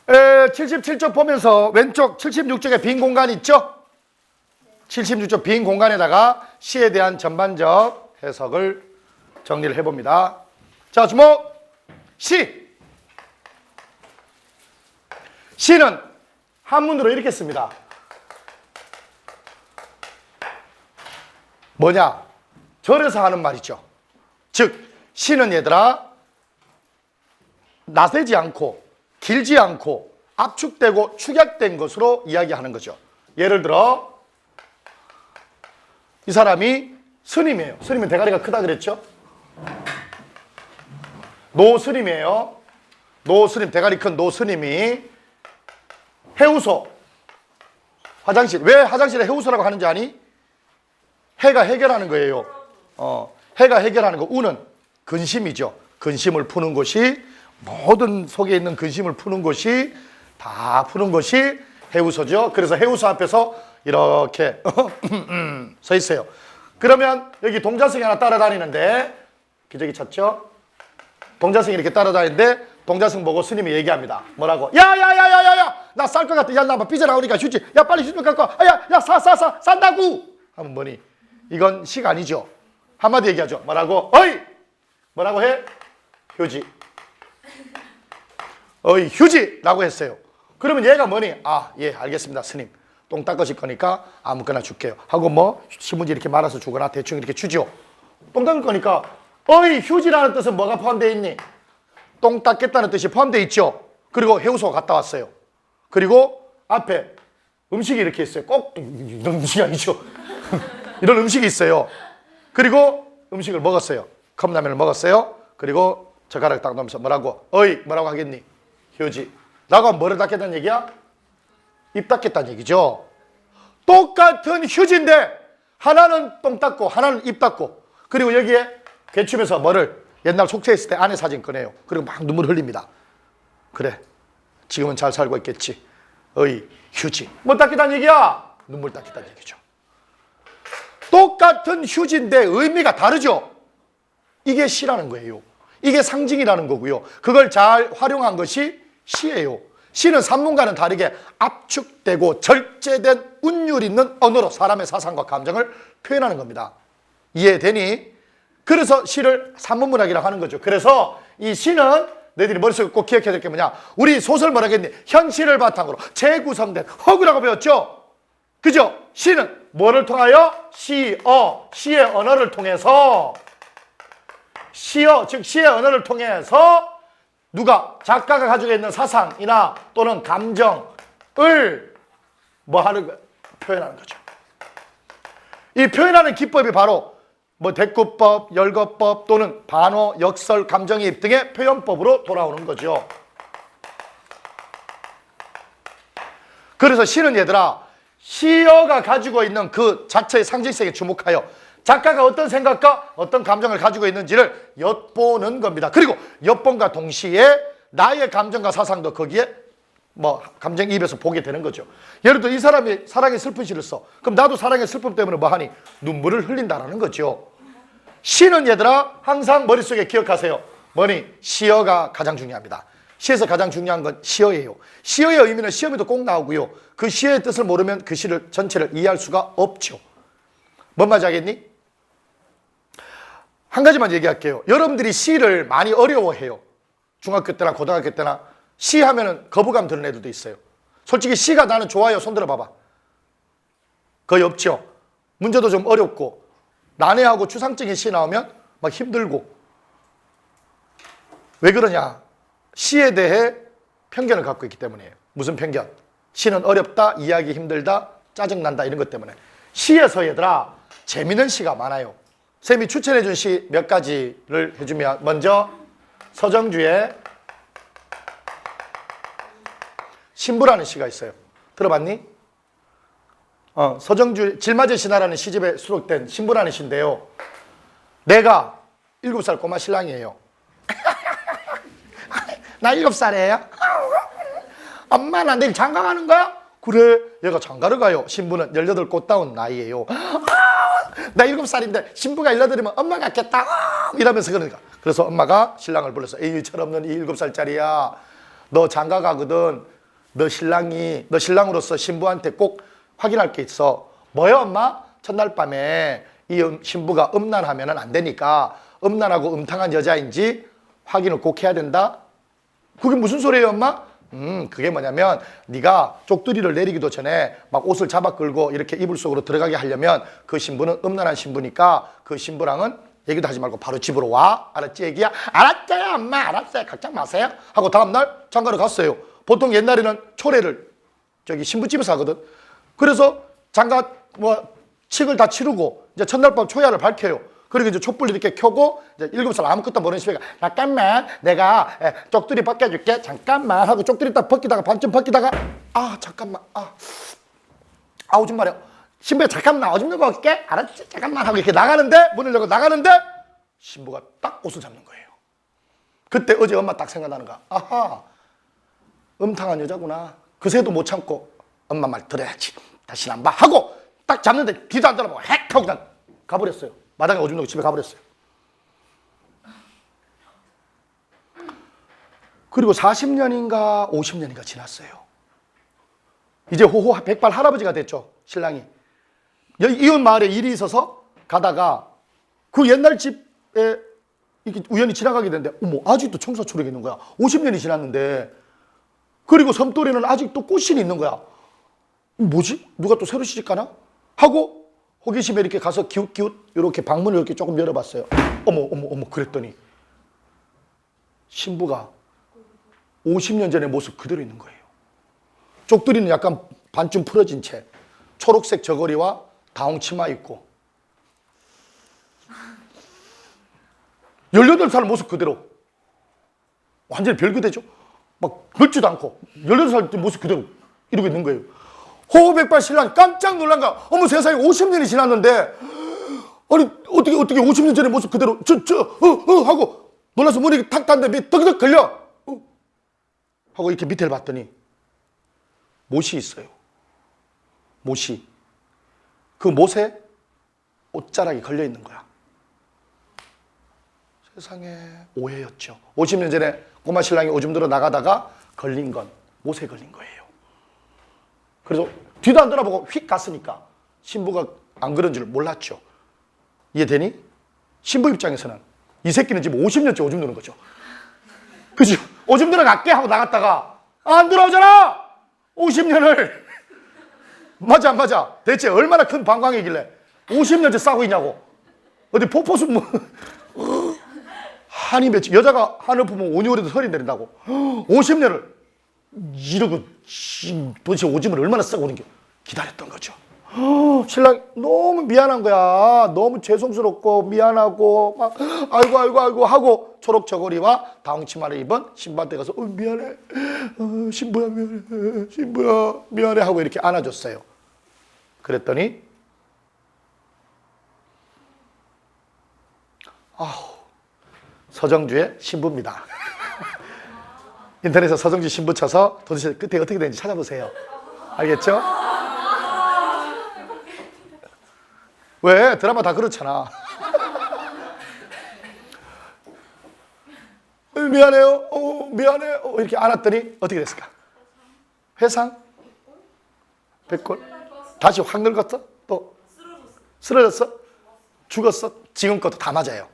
77쪽 보면서 왼쪽 76쪽에 빈 공간 있죠? 76쪽 빈 공간에다가 시에 대한 전반적 해석을 정리를 해봅니다. 자, 주목! 시! 시는 한문으로 이렇게 씁니다. 뭐냐? 절에서 하는 말이죠. 즉, 시는 얘들아, 나대지 않고 길지 않고 압축되고 축약된 것으로 이야기하는 거죠. 예를 들어 이 사람이 스님이에요. 스님은 대가리가 크다 그랬죠? 노스님이에요. 노스님, 대가리 큰 노스님이 해우소, 화장실. 왜 화장실에 해우소라고 하는지 아니? 해가 해결하는 거예요. 해가 해결하는 거. 우는 근심이죠. 근심을 푸는 곳이, 모든 속에 있는 근심을 푸는 곳이, 다 푸는 것이 해우소죠. 그래서 해우소 앞에서 이렇게 서 있어요. 그러면 여기 동자승이 하나 따라다니는데, 기저귀 찼죠? 동자승이 이렇게 따라다니는데 동자승 보고 스님이 얘기합니다. 뭐라고? 야야야야야야, 나 쌀 것 같아. 야, 나 삐져나오니까 휴지. 야, 빨리 휴지 갖고 와. 야, 산다고. 하면 뭐니? 이건 시가 아니죠. 한마디 얘기하죠. 뭐라고? 어이! 뭐라고 해? 휴지. 어이, 휴지라고 했어요. 그러면 얘가 뭐니? 아, 예, 알겠습니다, 스님. 똥 닦으실 거니까 아무거나 줄게요. 하고 뭐 신문지 이렇게 말아서 주거나 대충 이렇게 주죠. 똥 닦을 거니까 어이, 휴지라는 뜻은 뭐가 포함되어 있니? 똥 닦겠다는 뜻이 포함되어 있죠. 그리고 해우소 갔다 왔어요. 그리고 앞에 음식이 이렇게 있어요. 꼭 이런 음식이 아니죠. 이런 음식이 있어요. 그리고 음식을 먹었어요. 컵라면을 먹었어요. 그리고 젓가락 딱 넣으면서 뭐라고? 어이, 뭐라고 하겠니? 휴지. 라고 하면 뭐를 닦겠다는 얘기야? 입 닦겠다는 얘기죠. 똑같은 휴지인데 하나는 똥 닦고 하나는 입 닦고, 그리고 여기에 개춤에서 뭐를 옛날 속죄했을 때 아내 사진 꺼내요. 그리고 막 눈물 흘립니다. 그래, 지금은 잘 살고 있겠지. 어이, 휴지. 뭐 닦겠다는 얘기야? 눈물 닦겠다는 얘기죠. 똑같은 휴지인데 의미가 다르죠. 이게 시라는 거예요. 이게 상징이라는 거고요. 그걸 잘 활용한 것이 시예요. 시는 산문과는 다르게 압축되고 절제된 운율 있는 언어로 사람의 사상과 감정을 표현하는 겁니다. 이해되니? 그래서 시를 산문문학이라고 하는 거죠. 그래서 이 시는 너희들이 머릿속에 꼭 기억해야 될 게 뭐냐? 우리 소설 뭐라고 했니? 현실을 바탕으로 재구성된 허구라고 배웠죠? 그죠? 시는 뭐를 통하여? 시의 언어를 통해서, 즉 시의 언어를 통해서 누가? 작가가 가지고 있는 사상이나 또는 감정을 뭐 하는 거? 표현하는 거죠. 이 표현하는 기법이 바로 뭐 대꾸법, 열거법 또는 반어, 역설, 감정이입 등의 표현법으로 돌아오는 거죠. 그래서 시는 얘들아, 시어가 가지고 있는 그 자체의 상징성에 주목하여 작가가 어떤 생각과 어떤 감정을 가지고 있는지를 엿보는 겁니다. 그리고 엿본과 동시에 나의 감정과 사상도 거기에 뭐 감정이입에서 보게 되는 거죠. 예를 들어 이 사람이 사랑의 슬픈 시를 써. 그럼 나도 사랑의 슬픔 때문에 뭐 하니? 눈물을 흘린다라는 거죠. 시는 얘들아 항상 머릿속에 기억하세요. 뭐니? 시어가 가장 중요합니다. 시에서 가장 중요한 건 시어예요. 시어의 의미는 시험에도 꼭 나오고요. 그 시의 뜻을 모르면 그 시를 전체를 이해할 수가 없죠. 뭔 말인지 알겠니? 한 가지만 얘기할게요. 여러분들이 시를 많이 어려워해요. 중학교 때나 고등학교 때나 시 하면은 거부감 드는 애들도 있어요. 솔직히 시가 나는 좋아요. 손 들어봐봐. 거의 없죠. 문제도 좀 어렵고 난해하고 추상적인 시 나오면 막 힘들고. 왜 그러냐? 시에 대해 편견을 갖고 있기 때문이에요. 무슨 편견? 시는 어렵다, 이해하기 힘들다, 짜증난다 이런 것 때문에. 시에서 얘들아 재미있는 시가 많아요. 쌤이 추천해준 시 몇 가지를 해주면, 먼저 서정주의 신부라는 시가 있어요. 들어봤니? 서정주 질맞은 신하라는 시집에 수록된 신부라는 시인데요. 내가 7살 꼬마 신랑이에요. 나 7살이에요. 엄마 나 내일 장가 가는 거야? 그래. 얘가 장가를 가요. 신부는 18 꽃다운 나이예요. 나 7살인데 신부가 일러드리면 엄마 같겠다 이러면서 그러니까. 그래서 엄마가 신랑을 불러서 에이 철없는 이 7살짜리야, 너 장가 가거든. 너 신랑으로서 신부한테 꼭 확인할 게 있어. 뭐요, 엄마? 첫날 밤에 이 신부가 음란하면 안 되니까 음란하고 음탕한 여자인지 확인을 꼭 해야 된다. 그게 무슨 소리예요, 엄마? 그게 뭐냐면 네가 쪽두리를 내리기도 전에 막 옷을 잡아 끌고 이렇게 이불 속으로 들어가게 하려면 그 신부는 음란한 신부니까 그 신부랑은 얘기도 하지 말고 바로 집으로 와. 알았지, 애기야? 알았어요, 엄마. 알았어요. 걱정 마세요. 하고 다음날 장가를 갔어요. 보통 옛날에는 초례를 저기 신부집에서 하거든. 그래서 장가 칙을 다 치르고 이제 첫날 밤 초야를 밝혀요. 그리고 이제 촛불 이렇게 켜고 이제 7살 아무것도 모르는 시비가 잠깐만 내가 쪽두리 벗겨줄게 잠깐만 하고 쪽두리 딱 벗기다가 반쯤 벗기다가 잠깐만 오줌 마려 신부야 잠깐만 오줌 누고 올게 알았지 잠깐만 하고 이렇게 나가는데 문을 열고 나가는데 신부가 딱 옷을 잡는 거예요. 그때 어제 엄마 딱 생각나는 거야. 아하 음탕한 여자구나. 그새도 못 참고 엄마 말 들어야지 다시는 안 봐 하고 딱 잡는데 뒤도 안 돌아보고 핵 하고 그냥 가버렸어요. 마당에 오줌 누고 집에 가버렸어요. 그리고 40년인가 50년인가 지났어요. 이제 호호 백발 할아버지가 됐죠. 신랑이. 이웃 마을에 일이 있어서 가다가 그 옛날 집에 이렇게 우연히 지나가게 되는데 어머 아직도 청사초록이 있는 거야. 50년이 지났는데 그리고 섬돌이는 아직도 꽃신이 있는 거야. 뭐지? 누가 또 새로 시집가나? 하고 호기심에 이렇게 가서 기웃기웃 이렇게 방문을 이렇게 조금 열어봤어요. 어머 그랬더니 신부가 50년 전의 모습 그대로 있는 거예요. 쪽두리는 약간 반쯤 풀어진 채 초록색 저고리와 다홍 치마 입고 18살 모습 그대로 완전히 별그대죠. 막 늙지도 않고 18살 모습 그대로 이러고 있는 거예요. 호호백발 신랑 깜짝 놀란 거야. 어머 세상에 50년이 지났는데 아니 어떻게 50년 전의 모습 그대로 하고 놀라서 머리가 탁 땄는데 덕덕 걸려 하고 이렇게 밑에를 봤더니 못이 있어요. 못이 그 못에 옷자락이 걸려 있는 거야. 세상에 오해였죠. 50년 전에 꼬마 신랑이 오줌 들어 나가다가 걸린 건 못에 걸린 거예요. 그래서 뒤도 안 돌아보고 휙 갔으니까 신부가 안 그런 줄 몰랐죠. 이해되니? 신부 입장에서는 이 새끼는 지금 50년째 오줌 누는 거죠. 그죠? 오줌 들어갈게 하고 나갔다가 안 들어오잖아! 50년을. 맞아 안 맞아? 대체 얼마나 큰 방광이길래 50년째 싸고 있냐고. 어디 포포수 한이 맺히 여자가 한을 품으면 온유월에도 설이 내린다고. 50년을 이러고 도대체 오줌을 얼마나 싸고 오는 게 기다렸던 거죠. 신랑이 너무 미안한 거야. 너무 죄송스럽고 미안하고 막 아이고 하고 초록 저고리와 다홍 치마를 입은 신부한테 가서 미안해 신부야 미안해 신부야 미안해 하고 이렇게 안아줬어요. 그랬더니 서정주의 신부입니다. 인터넷에 서정주 신부 쳐서 도대체 끝에 어떻게 되는지 찾아보세요. 알겠죠? 왜? 드라마 다 그렇잖아. 미안해요. 미안해. 이렇게 안았더니 어떻게 됐을까? 회상? 백골? 다시 확 늙었어? 또? 쓰러졌어? 죽었어? 지금 것도 다 맞아요.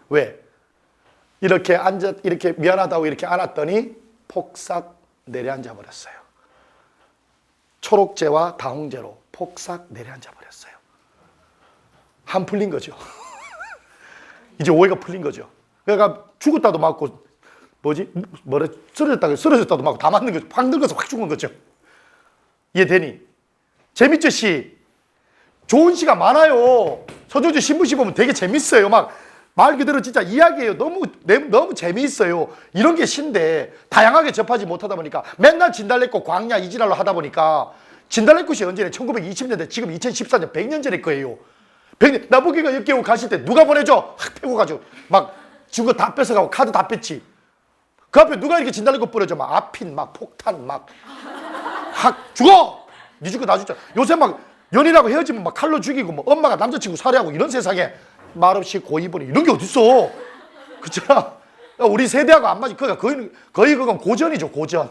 왜? 이렇게 이렇게 미안하다고 이렇게 안았더니 폭삭 내려앉아 버렸어요. 초록재와 다홍재로 폭삭 내려앉아 버렸어요. 한 풀린 거죠. 이제 오해가 풀린 거죠. 그러니까 죽었다도 맞고 쓰러졌다도 맞고 다 맞는 거죠. 확 늙어서 확 죽은 거죠. 이해되니? 재밌죠, 시? 좋은 시가 많아요. 서정주 신부시 보면 되게 재밌어요. 말 그대로 진짜 이야기예요. 너무 재미있어요. 이런 게 시인데 다양하게 접하지 못하다 보니까 맨날 진달래꽃 광야 이지랄로 하다 보니까 진달래꽃이 언제냐? 1920년대 지금 2014년 100년 전의 거예요. 나보기가 역겨우 가실 때 누가 보내줘? 확 패고가지고 막 주거 다 뺏어가고 카드 다 뺐지. 그 앞에 누가 이렇게 진달래꽃 뿌려줘? 막 아핀 막 폭탄 막 확 죽어! 니 죽고 나 죽자. 요새 막 연인하고 헤어지면 막 칼로 죽이고 뭐 엄마가 남자친구 살해하고 이런 세상에 말없이 고이보니 이런 게 어딨어. 그렇잖아. 우리 세대하고 안 맞지. 거의 그건 고전이죠, 고전.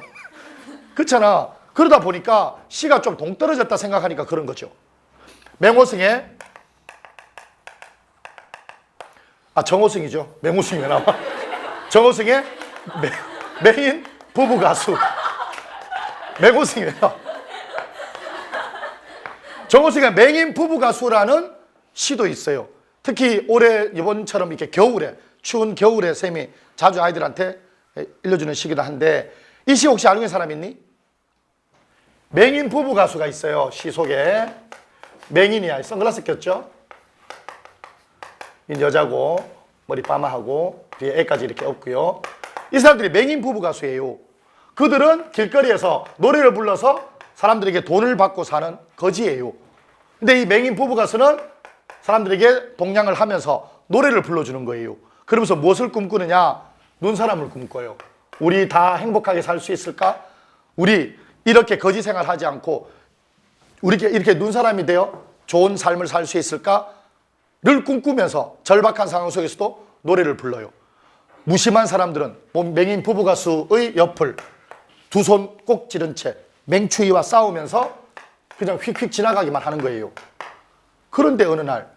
그렇잖아. 그러다 보니까 시가 좀 동떨어졌다 생각하니까 그런 거죠. 맹호승의 정호승이죠. 맹호승이 왜 나와? 정호승의 메인 부부 가수. 맹호승이 왜 나와? 정호승의 맹인 부부 가수라는 시도 있어요. 특히 올해 이번처럼 이렇게 겨울에 추운 겨울에 쌤이 자주 아이들한테 일러주는 시기도 한데 이 시 혹시 알고 있는 사람 있니? 맹인 부부 가수가 있어요. 시 속에 맹인이야. 선글라스 꼈죠? 이 여자고 머리 파마하고 뒤에 애까지 이렇게 없고요. 이 사람들이 맹인 부부 가수예요. 그들은 길거리에서 노래를 불러서 사람들에게 돈을 받고 사는 거지예요. 근데 이 맹인 부부 가수는 사람들에게 동냥을 하면서 노래를 불러주는 거예요. 그러면서 무엇을 꿈꾸느냐? 눈사람을 꿈꿔요. 우리 다 행복하게 살 수 있을까? 우리 이렇게 거지 생활하지 않고 우리 이렇게 눈사람이 되어 좋은 삶을 살 수 있을까?를 꿈꾸면서 절박한 상황 속에서도 노래를 불러요. 무심한 사람들은 맹인 부부 가수의 옆을 두 손 꼭 찌른 채 맹추위와 싸우면서 그냥 휙휙 지나가기만 하는 거예요. 그런데 어느 날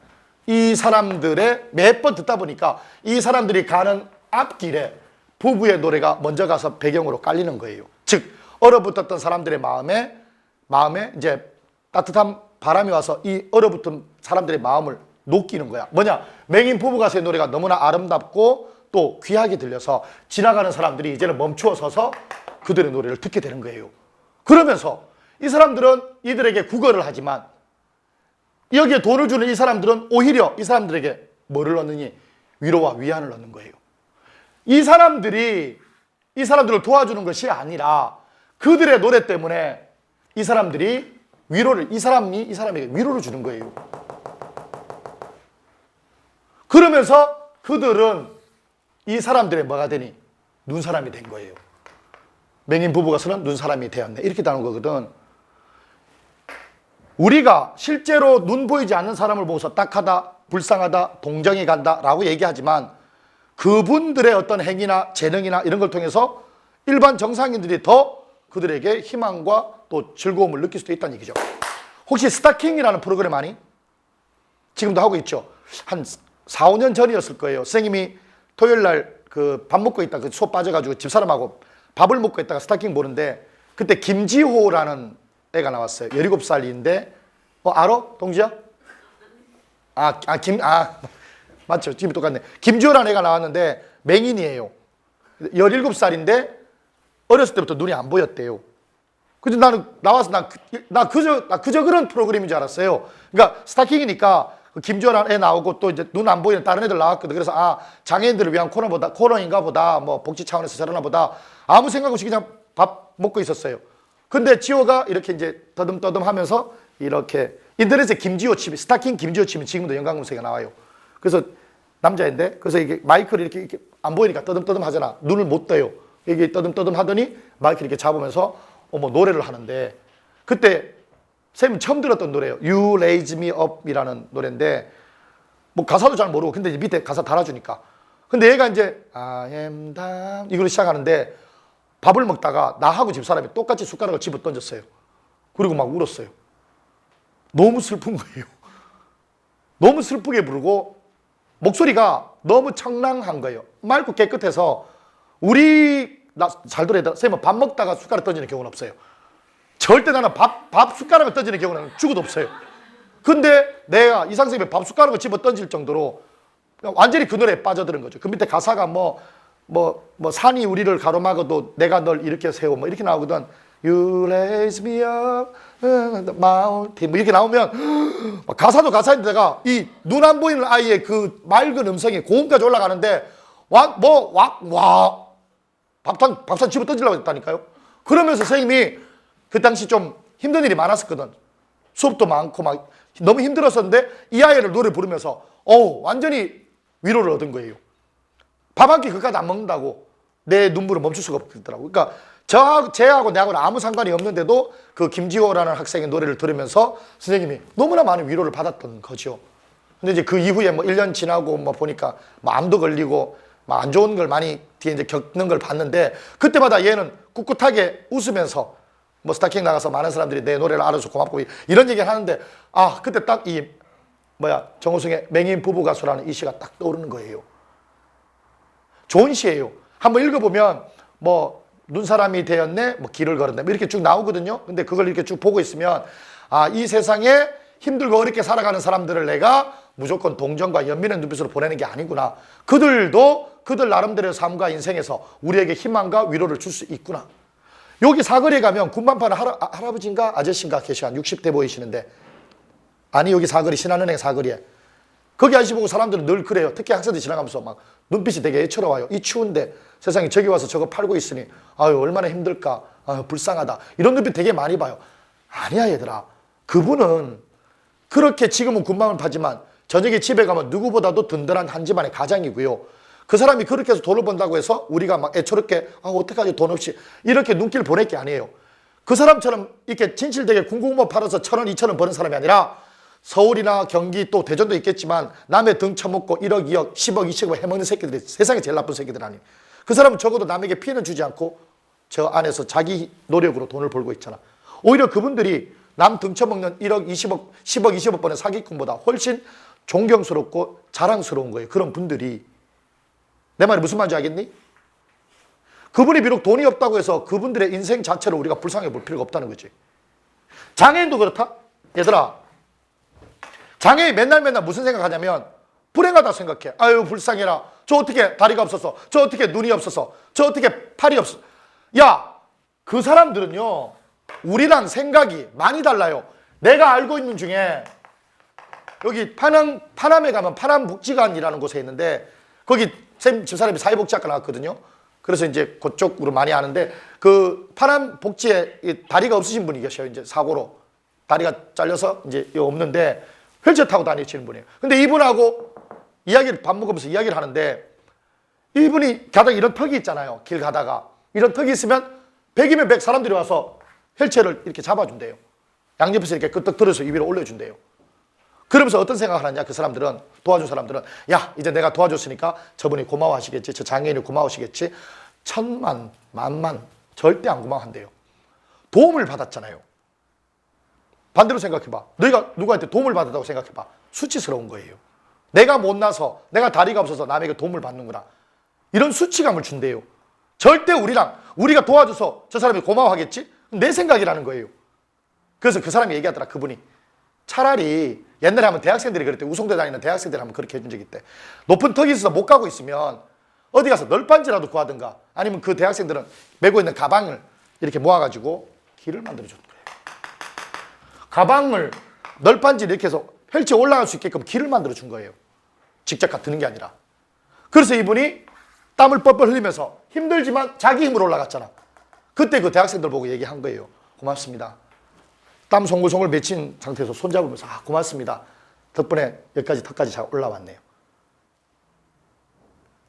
이 사람들의 몇 번 듣다 보니까 이 사람들이 가는 앞길에 부부의 노래가 먼저 가서 배경으로 깔리는 거예요. 즉 얼어붙었던 사람들의 마음에 이제 따뜻한 바람이 와서 이 얼어붙은 사람들의 마음을 녹이는 거야. 뭐냐? 맹인 부부 가수의 노래가 너무나 아름답고 또 귀하게 들려서 지나가는 사람들이 이제는 멈추어 서서 그들의 노래를 듣게 되는 거예요. 그러면서 이 사람들은 이들에게 구걸을 하지만 여기에 돈을 주는 이 사람들은 오히려 이 사람들에게 뭐를 얻느니? 위로와 위안을 얻는 거예요. 이 사람들을 도와주는 것이 아니라 그들의 노래 때문에 이 사람들이 이 사람에게 위로를 주는 거예요. 그러면서 그들은 이 사람들의 뭐가 되니? 눈사람이 된 거예요. 맹인 부부가서는 눈사람이 되었네. 이렇게 나오는 거거든. 우리가 실제로 눈 보이지 않는 사람을 보고서 딱하다, 불쌍하다, 동정이 간다 라고 얘기하지만 그분들의 어떤 행위나 재능이나 이런 걸 통해서 일반 정상인들이 더 그들에게 희망과 또 즐거움을 느낄 수도 있다는 얘기죠. 혹시 스타킹이라는 프로그램 아니? 지금도 하고 있죠. 한 4, 5년 전이었을 거예요. 선생님이 토요일 날 그 밥 먹고 있다가 수업 빠져가지고 집사람하고 밥을 먹고 있다가 스타킹 보는데 그때 김지호라는 애가 나왔어요. 17살인데 알아? 동지야? 맞죠. 지금 똑같네. 김지호라는 애가 나왔는데 맹인이에요. 17살인데 어렸을 때부터 눈이 안 보였대요. 근데 나는 나와서 나 그저 그런 프로그램인 줄 알았어요. 그러니까 스타킹이니까 김지호라는 애 나오고 또 이제 눈 안 보이는 다른 애들 나왔거든. 그래서 장애인들을 위한 코너인가 보다, 뭐 복지 차원에서 저러나 보다 아무 생각 없이 그냥 밥 먹고 있었어요. 근데 지호가 이렇게 이제 떠듬떠듬 하면서 이렇게 인터넷에 김지호 치면, 스타킹 김지호 치면 지금도 연관 검색에 나와요. 그래서 남자인데, 그래서 이게 마이크를 이렇게 안 보이니까 떠듬떠듬 하잖아. 눈을 못 떠요. 이게 떠듬떠듬 하더니 마이크를 이렇게 잡으면서 노래를 하는데, 그때 쌤이 처음 들었던 노래예요. You Raise Me Up 이라는 노래인데, 뭐 가사도 잘 모르고, 근데 밑에 가사 달아주니까. 근데 얘가 이제 I am down 이걸로 시작하는데, 밥을 먹다가 나하고 집사람이 똑같이 숟가락을 집어 던졌어요. 그리고 막 울었어요. 너무 슬픈 거예요. 너무 슬프게 부르고 목소리가 너무 청량한 거예요. 맑고 깨끗해서 잘 들어야 쌤은 밥 먹다가 숟가락 던지는 경우는 없어요. 절대 나는 밥 숟가락을 던지는 경우는 죽어도 없어요. 근데 내가 이상쌤이 밥 숟가락을 집어 던질 정도로 완전히 그 노래에 빠져드는 거죠. 그 밑에 가사가 산이 우리를 가로막아도 내가 널 이렇게 세워 이렇게 나오거든. You raise me up, mountain 이렇게 나오면 가사도 가사인데 내가 이 눈 안 보이는 아이의 그 맑은 음성이 고음까지 올라가는데 밥상 집어 던지려고 했다니까요. 그러면서 선생님이 그 당시 좀 힘든 일이 많았었거든. 수업도 많고 막 너무 힘들었었는데 이 아이를 노래 부르면서 완전히 위로를 얻은 거예요. 밥 한 끼 그까지 안 먹는다고 내 눈물을 멈출 수가 없더라고요. 그러니까 쟤하고 내하고는 아무 상관이 없는데도 그 김지호라는 학생의 노래를 들으면서 선생님이 너무나 많은 위로를 받았던 거죠. 근데 이제 그 이후에 1년 지나고 보니까 암도 걸리고 안 좋은 걸 많이 뒤에 이제 겪는 걸 봤는데 그때마다 얘는 꿋꿋하게 웃으면서 뭐 스타킹 나가서 많은 사람들이 내 노래를 알아서 고맙고 이런 얘기를 하는데 그때 딱 이 정우성의 맹인 부부 가수라는 이 시가 딱 떠오르는 거예요. 좋은 시예요. 한번 읽어보면 뭐 눈사람이 되었네, 뭐 길을 걸었네, 뭐 이렇게 쭉 나오거든요. 근데 그걸 이렇게 쭉 보고 있으면 이 세상에 힘들고 어렵게 살아가는 사람들을 내가 무조건 동정과 연민의 눈빛으로 보내는 게 아니구나. 그들도 그들 나름대로의 삶과 인생에서 우리에게 희망과 위로를 줄 수 있구나. 여기 사거리에 가면 군밤 파는 할아버지인가 아저씨인가 계셔. 한 60대 보이시는데, 아니 여기 사거리 신한은행 사거리에 거기 아저씨 보고 사람들은 늘 그래요. 특히 학생들 지나가면서 막 눈빛이 되게 애처로워요. 이 추운데 세상에 저기 와서 저거 팔고 있으니 아유 얼마나 힘들까, 아유 불쌍하다, 이런 눈빛 되게 많이 봐요. 아니야 얘들아, 그분은 그렇게 지금은 군밤을 파지만 저녁에 집에 가면 누구보다도 든든한 한 집안의 가장이고요. 그 사람이 그렇게 해서 돈을 번다고 해서 우리가 막 애처롭게 어떡하지 돈 없이 이렇게 눈길 보낼 게 아니에요. 그 사람처럼 이렇게 진실되게 군고구마 팔아서 1,000원 2,000원 버는 사람이 아니라 서울이나 경기 또 대전도 있겠지만 남의 등 쳐먹고 1억 2억 10억 20억 해먹는 새끼들이 세상에 제일 나쁜 새끼들 아니에요. 그 사람은 적어도 남에게 피해는 주지 않고 저 안에서 자기 노력으로 돈을 벌고 있잖아. 오히려 그분들이 남 등쳐먹는 1억 20억 10억 20억 번의 사기꾼보다 훨씬 존경스럽고 자랑스러운 거예요. 그런 분들이. 내 말이 무슨 말인지 알겠니? 그분이 비록 돈이 없다고 해서 그분들의 인생 자체를 우리가 불쌍해 볼 필요가 없다는 거지. 장애인도 그렇다? 얘들아, 장애인 맨날 무슨 생각하냐면 불행하다 생각해. 아유 불쌍해라, 저 어떻게 다리가 없어서, 저 어떻게 눈이 없어서, 저 어떻게 팔이 없어. 야, 그 사람들은요 우리랑 생각이 많이 달라요. 내가 알고 있는 중에 여기 파남에 가면 파남복지관이라는 곳에 있는데 거기 쌤 집사람이 사회복지학과 나왔거든요. 그래서 이제 그쪽으로 많이 아는데 그 파남복지에 다리가 없으신 분이 계셔요. 이제 사고로 다리가 잘려서 이제 없는데 휠체어 타고 다니시는 분이에요. 근데 이분하고 이야기를 밥 먹으면서 이야기를 하는데 이분이 가다가 이런 턱이 있잖아요. 길 가다가 이런 턱이 있으면 100이면 100 사람들이 와서 휠체어를 이렇게 잡아준대요. 양옆에서 이렇게 끄떡 들어서 이 위로 올려준대요. 그러면서 어떤 생각을 하느냐, 그 사람들은, 도와준 사람들은, 야 이제 내가 도와줬으니까 저분이 고마워하시겠지, 저 장애인이 고마우시겠지. 천만 만만 절대 안 고마워한대요. 도움을 받았잖아요. 반대로 생각해봐. 너희가 누구한테 도움을 받았다고 생각해봐. 수치스러운 거예요. 내가 못나서, 내가 다리가 없어서 남에게 도움을 받는구나, 이런 수치감을 준대요. 절대 우리가 도와줘서 저 사람이 고마워하겠지? 내 생각이라는 거예요. 그래서 그 사람이 얘기하더라. 그분이 차라리 옛날에 하면 대학생들이 그랬대. 우송대 다니는 대학생들이 하면 그렇게 해준 적이 있대. 높은 턱이 있어서 못 가고 있으면 어디 가서 널빤지라도 구하든가, 아니면 그 대학생들은 메고 있는 가방을 이렇게 모아가지고 길을 만들어줬던 거예요. 가방을 널빤지 이렇게 해서 펼쳐 올라갈 수 있게끔 길을 만들어준 거예요. 직접 드는 게 아니라. 그래서 이분이 땀을 뻘뻘 흘리면서 힘들지만 자기 힘으로 올라갔잖아. 그때 그 대학생들 보고 얘기한 거예요. 고맙습니다. 땀 송글송글 맺힌 상태에서 손잡으면서 고맙습니다. 덕분에 여기까지 턱까지 잘 올라왔네요.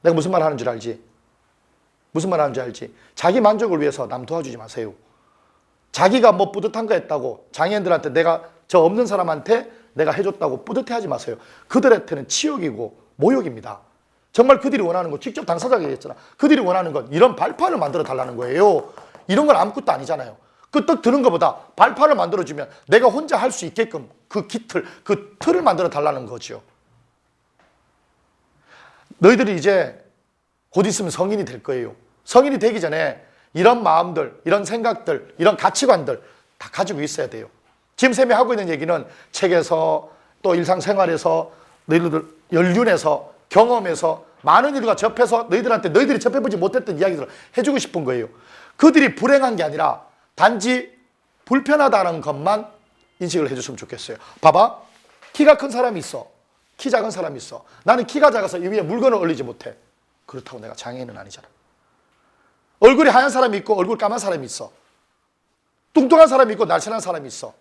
내가 무슨 말 하는 줄 알지? 무슨 말 하는 줄 알지? 자기 만족을 위해서 남 도와주지 마세요. 자기가 뭐 뿌듯한 거 했다고 장애인들한테 내가 저 없는 사람한테 내가 해줬다고 뿌듯해하지 마세요. 그들한테는 치욕이고 모욕입니다. 정말 그들이 원하는 거, 직접 당사자가 얘기했잖아. 그들이 원하는 건 이런 발판을 만들어 달라는 거예요. 이런 건 아무것도 아니잖아요. 그 떡 드는 것보다 발판을 만들어주면 내가 혼자 할 수 있게끔 그 틀을 만들어 달라는 거죠. 너희들이 이제 곧 있으면 성인이 될 거예요. 성인이 되기 전에 이런 마음들, 이런 생각들, 이런 가치관들 다 가지고 있어야 돼요. 지금 쌤이 하고 있는 얘기는 책에서 또 일상생활에서 너희들 연륜에서 경험에서 많은 일과 접해서 너희들이 접해보지 못했던 이야기들을 해주고 싶은 거예요. 그들이 불행한 게 아니라 단지 불편하다는 것만 인식을 해줬으면 좋겠어요. 봐봐. 키가 큰 사람이 있어. 키 작은 사람이 있어. 나는 키가 작아서 이 위에 물건을 올리지 못해. 그렇다고 내가 장애인은 아니잖아. 얼굴이 하얀 사람이 있고 얼굴 까만 사람이 있어. 뚱뚱한 사람이 있고 날씬한 사람이 있어.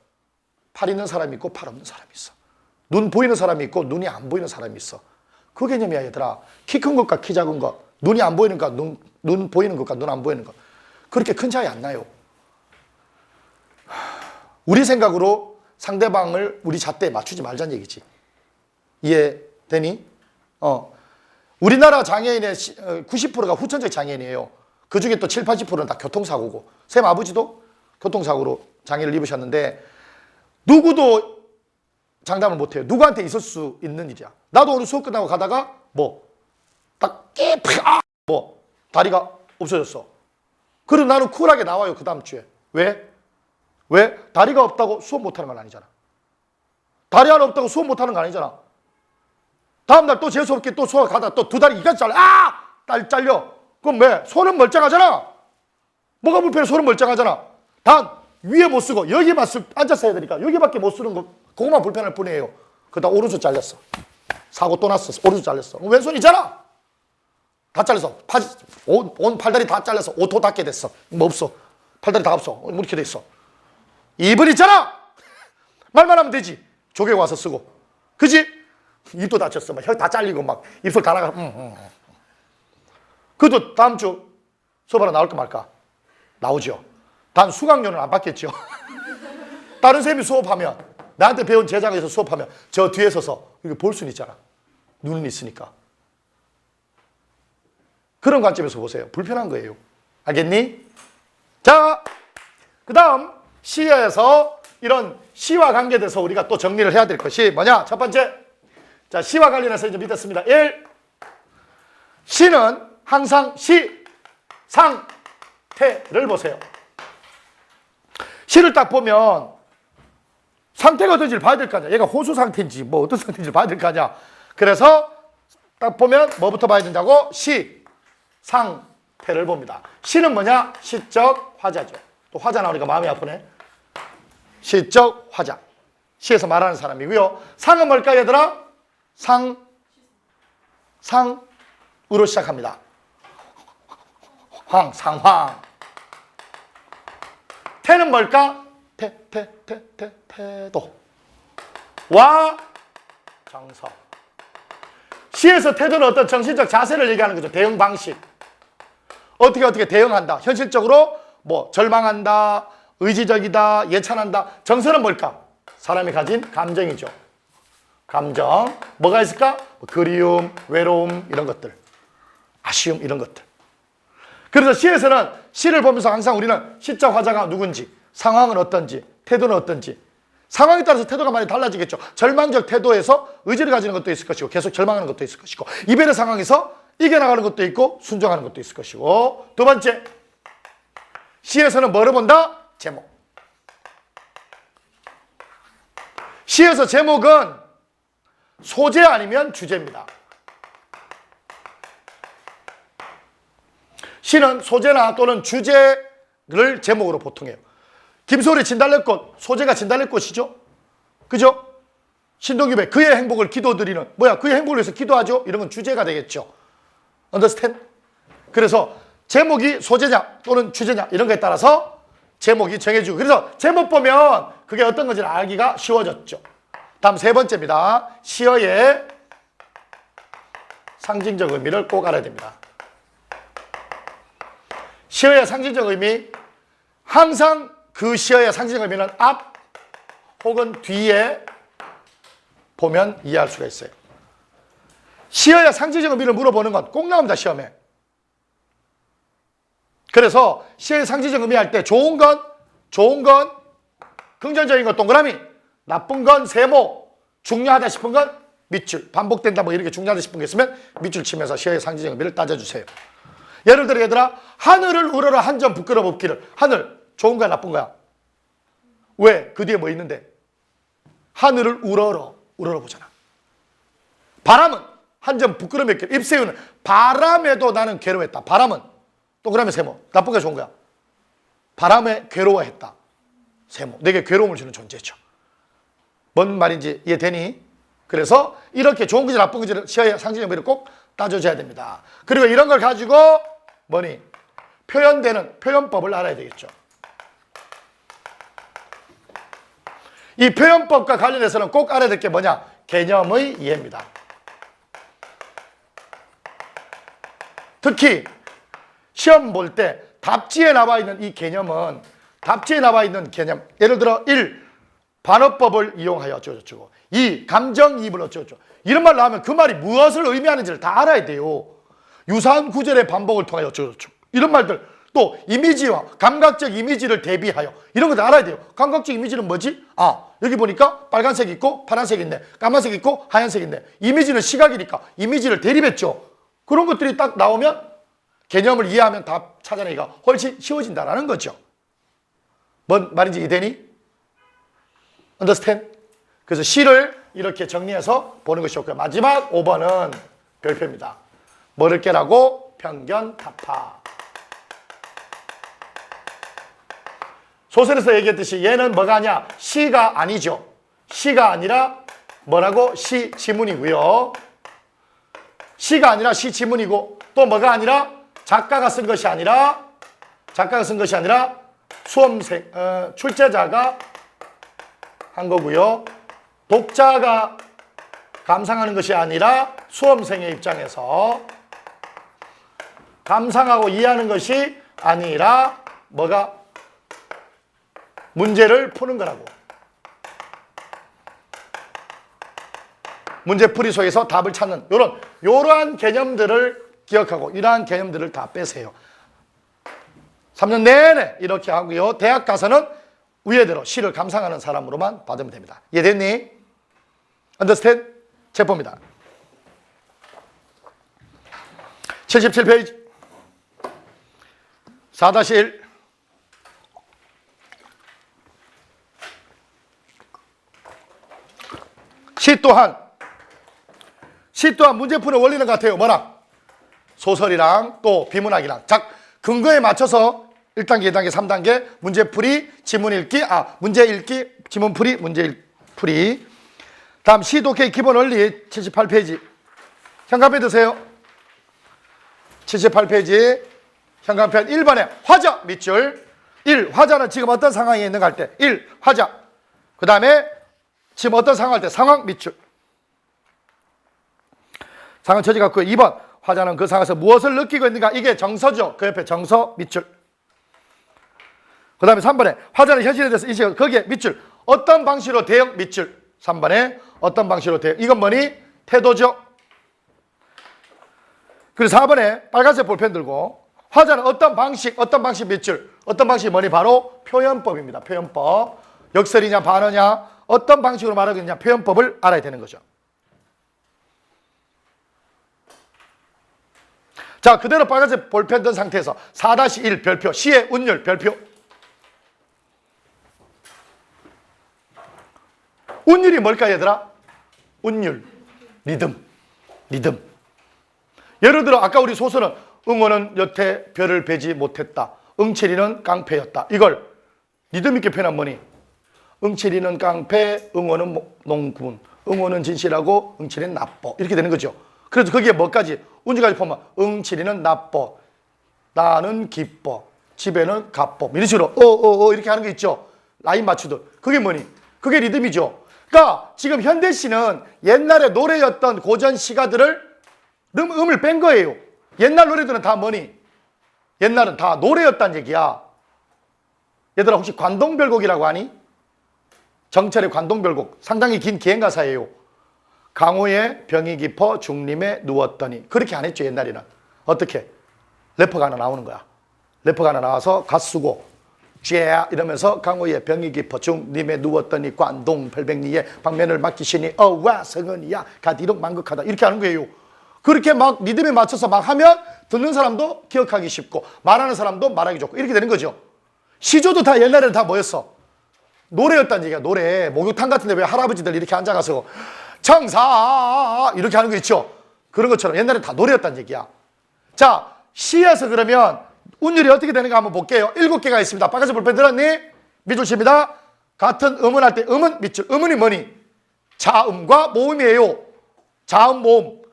팔 있는 사람이 있고 팔 없는 사람이 있어. 눈 보이는 사람이 있고 눈이 안 보이는 사람이 있어. 그 개념이야 얘들아. 키 큰 것과 키 작은 것, 눈이 안 보이는 것과 눈 보이는 것과 눈 안 보이는 것, 그렇게 큰 차이 안 나요. 우리 생각으로 상대방을 우리 잣대에 맞추지 말자는 얘기지. 이해되니? 우리나라 장애인의 90%가 후천적 장애인이에요. 그 중에 또 7, 80%는 다 교통사고고. 쌤 아버지도 교통사고로 장애를 입으셨는데 누구도 장담을 못해요. 누구한테 있을 수 있는 일이야. 나도 오늘 수업 끝나고 가다가 딱 다리가 없어졌어. 그리고 나는 쿨하게 나와요. 그 다음 주에. 왜? 다리가 없다고 수업 못하는 건 아니잖아. 다리 하나 없다고 수업 못하는 건 아니잖아. 다음날 또 재수없게 또 수업 가다 또 두 다리 이까지 잘려. 잘려. 그럼 왜? 손은 멀쩡하잖아. 뭐가 불편해? 손은 멀쩡하잖아. 단 위에 못 쓰고 여기만 앉아서 해야 되니까 여기밖에 못 쓰는 거 그것만 불편할 뿐이에요. 그러다 오른손 잘렸어. 사고 또 났어. 오른손 잘렸어. 왼손이잖아. 다 잘렸어. 온 팔다리 다 잘려서 오토 닿게 됐어. 뭐 없어. 팔다리 다 없어. 이렇게 돼 있어. 입은 있잖아. 말만 하면 되지. 조개고 와서 쓰고. 그지? 입도 다쳤어. 막 혀 다 잘리고 막 입술 다 나가. 그래도 다음 주 수업하러 나올까 말까? 나오죠. 단 수강료는 안 받겠죠. 다른 쌤이 수업하면 나한테 배운 제자가 있어서 수업하면 저 뒤에 서서 이렇게 볼 수는 있잖아. 눈은 있으니까. 그런 관점에서 보세요. 불편한 거예요. 알겠니? 자, 그 다음 시에서 이런 시와 관계돼서 우리가 또 정리를 해야 될 것이 뭐냐? 첫 번째, 자, 시와 관련해서 이제 밑에 씁니다. 1. 시는 항상 시, 상, 태를 보세요. 시를 딱 보면 상태가 어떤지를 봐야 될 거 아니야. 얘가 호수 상태인지 뭐 어떤 상태인지 봐야 될 거 아니야. 그래서 딱 보면 뭐부터 봐야 된다고? 시, 상, 태를 봅니다. 시는 뭐냐? 시적 화자죠. 또 화자 나오니까 마음이 아프네. 시적 화자. 시에서 말하는 사람이고요. 상은 뭘까 얘들아? 상으로 시작합니다. 상황. 태는 뭘까? 태도. 와, 정서. 시에서 태도는 어떤 정신적 자세를 얘기하는 거죠. 대응 방식. 어떻게 대응한다. 현실적으로 뭐 절망한다, 의지적이다, 예찬한다. 정서는 뭘까? 사람이 가진 감정이죠. 감정. 뭐가 있을까? 그리움, 외로움 이런 것들. 아쉬움 이런 것들. 그래서 시에서는 시를 보면서 항상 우리는 시적 화자가 누군지, 상황은 어떤지, 태도는 어떤지. 상황에 따라서 태도가 많이 달라지겠죠. 절망적 태도에서 의지를 가지는 것도 있을 것이고 계속 절망하는 것도 있을 것이고 이별의 상황에서 이겨나가는 것도 있고 순종하는 것도 있을 것이고. 두 번째, 시에서는 뭐를 본다? 제목. 시에서 제목은 소재 아니면 주제입니다. 시는 소재나 또는 주제를 제목으로 보통 해요. 김소리 진달래꽃, 소재가 진달래꽃이죠. 그죠? 신동엽의 그의 행복을 기도드리는, 그의 행복을 위해서 기도하죠. 이런 건 주제가 되겠죠. understand? 그래서 제목이 소재냐 또는 주제냐 이런 거에 따라서 제목이 정해지고, 그래서 제목 보면 그게 어떤 건지를 알기가 쉬워졌죠. 다음 세 번째입니다. 시어의 상징적 의미를 꼭 알아야 됩니다. 시어의 상징적 의미, 항상 그 시어의 상징적 의미는 앞 혹은 뒤에 보면 이해할 수가 있어요. 시어의 상징적 의미를 물어보는 건 꼭 나옵니다, 시험에. 그래서 시어의 상징적 의미 할 때 좋은 건 긍정적인 건 동그라미, 나쁜 건 세모, 중요하다 싶은 건 밑줄, 반복된다 뭐 이렇게 중요하다 싶은 게 있으면 밑줄 치면서 시어의 상징적 의미를 따져주세요. 예를 들어 얘들아, 하늘을 우러러 한 점 부끄러 봅기를. 하늘 좋은 거야 나쁜 거야? 왜? 그 뒤에 뭐 있는데? 하늘을 우러러 보잖아. 바람은 한 점 부끄러움 있게. 입새우는 바람에도 나는 괴로웠다. 바람은 동그라미 세모. 나쁜 게 좋은 거야? 바람에 괴로워했다. 세모. 내게 괴로움을 주는 존재죠. 뭔 말인지 이해되니? 그래서 이렇게 좋은 건지 나쁜 건지 시어의 상징적 의미를 꼭 따져줘야 됩니다. 그리고 이런 걸 가지고 표현되는 표현법을 알아야 되겠죠. 이 표현법과 관련해서는 꼭 알아야 될 게 뭐냐? 개념의 이해입니다. 특히 시험 볼 때 답지에 나와 있는 이 개념은, 답지에 나와 있는 개념, 예를 들어 1. 반어법을 이용하여 어쩌고저쩌고, 2. 감정이입을 어쩌고저쩌고, 이런 말 나오면 그 말이 무엇을 의미하는지를 다 알아야 돼요. 유사한 구절의 반복을 통하여 어쩌고저쩌고, 이런 말들 또 이미지와 감각적 이미지를 대비하여 이런 것도 알아야 돼요. 감각적 이미지는 뭐지? 아, 여기 보니까 빨간색 있고 파란색 있네. 까만색 있고 하얀색 있네. 이미지는 시각이니까 이미지를 대립했죠. 그런 것들이 딱 나오면 개념을 이해하면 답 찾아내기가 훨씬 쉬워진다는 거죠. 뭔 말인지 이해되니? Understand? 그래서 시를 이렇게 정리해서 보는 것이 좋고요. 마지막 5번은 별표입니다. 뭐를 깨라고? 편견, 타파. 소설에서 얘기했듯이 얘는 뭐가 아니야? 시가 아니죠. 시가 아니라 뭐라고? 시 지문이고요. 시가 아니라 시 지문이고 또 뭐가 아니라 작가가 쓴 것이 아니라 수험생, 출제자가 한 거고요. 독자가 감상하는 것이 아니라 수험생의 입장에서 감상하고 이해하는 것이 아니라 뭐가 문제를 푸는 거라고. 문제풀이 속에서 답을 찾는 이러한 개념들을 기억하고 이러한 개념들을 다 빼세요. 3년 내내 이렇게 하고요. 대학 가서는 위에대로 시를 감상하는 사람으로만 받으면 됩니다. 이해됐니? Understand? 제법입니다. 77페이지 4-1 시 또한 문제 푸는 원리는 같아요. 뭐랑? 소설이랑 또 비문학이랑 근거에 맞춰서 1단계, 2단계, 3단계 문제풀이, 지문 읽기, 문제 읽기, 지문 풀이, 문제 풀이. 다음 시 독해 기본 원리 78페이지. 현관펜 드세요. 78페이지 현관펜 1번에 화자 밑줄 1. 화자는 지금 어떤 상황에 있는가 할 때 1. 화자. 그 다음에 지금 어떤 상황 할 때 상황 밑줄. 상황 처지 갖고 2번 화자는 그 상황에서 무엇을 느끼고 있는가. 이게 정서죠. 그 옆에 정서 밑줄. 그 다음에 3번에 화자는 현실에 대해서 인식하고 거기에 밑줄. 어떤 방식으로 대응 밑줄. 3번에 어떤 방식으로 대응. 이건 뭐니? 태도죠. 그리고 4번에 빨간색 볼펜 들고 화자는 어떤 방식 밑줄. 어떤 방식이 뭐니? 바로 표현법입니다. 표현법. 역설이냐 반어냐 어떤 방식으로 말하고 있느냐 표현법을 알아야 되는 거죠. 자, 그대로 빨간색 볼펜 든 상태에서 4-1 별표, 시의 운율 별표. 운율이 뭘까 얘들아? 운율, 리듬. 예를 들어 아까 우리 소설은 응원은 여태 별을 베지 못했다. 응칠이는 깡패였다. 이걸 리듬 있게 표현한 뭐니? 응칠이는 깡패, 응원은 농군, 응원은 진실하고 응칠이는 나빠. 이렇게 되는 거죠. 그래서 거기에 뭐까지? 운율까지 보면 응칠이는 나빠, 나는 기뻐, 집에는 가뻐. 이런 식으로 이렇게 하는 거 있죠. 라인 맞추듯. 그게 뭐니? 그게 리듬이죠. 그러니까 지금 현대시는 옛날에 노래였던 고전 시가들을 음을 뺀 거예요. 옛날 노래들은 다 뭐니? 옛날은 다 노래였단 얘기야. 얘들아 혹시 관동별곡이라고 아니? 정철의 관동별곡 상당히 긴 기행가사예요. 강호의 병이 깊어 중림에 누웠더니. 그렇게 안 했죠 옛날에는. 어떻게? 래퍼가 하나 나오는 거야. 래퍼가 하나 나와서 갓수고 쥐야 이러면서 강호의 병이 깊어 중림에 누웠더니 관동 별백리에 방면을 맡기시니 어와 성은이야 가디록 만극하다. 이렇게 하는 거예요. 그렇게 막 리듬에 맞춰서 막 하면 듣는 사람도 기억하기 쉽고 말하는 사람도 말하기 좋고 이렇게 되는 거죠. 시조도 다 옛날에는 다 뭐였어? 노래였다는 얘기야. 노래. 목욕탕 같은 데 왜 할아버지들 이렇게 앉아가서 청사 이렇게 하는 거 있죠. 그런 것처럼 옛날에 다 노래였다는 얘기야. 자, 시에서 그러면 운율이 어떻게 되는가 한번 볼게요. 7개가 있습니다. 빨간색 볼펜 들었니? 밑줄 칩니다. 같은 음을 할 때 음은 밑줄. 음은이 뭐니? 자음과 모음이에요. 자음, 모음.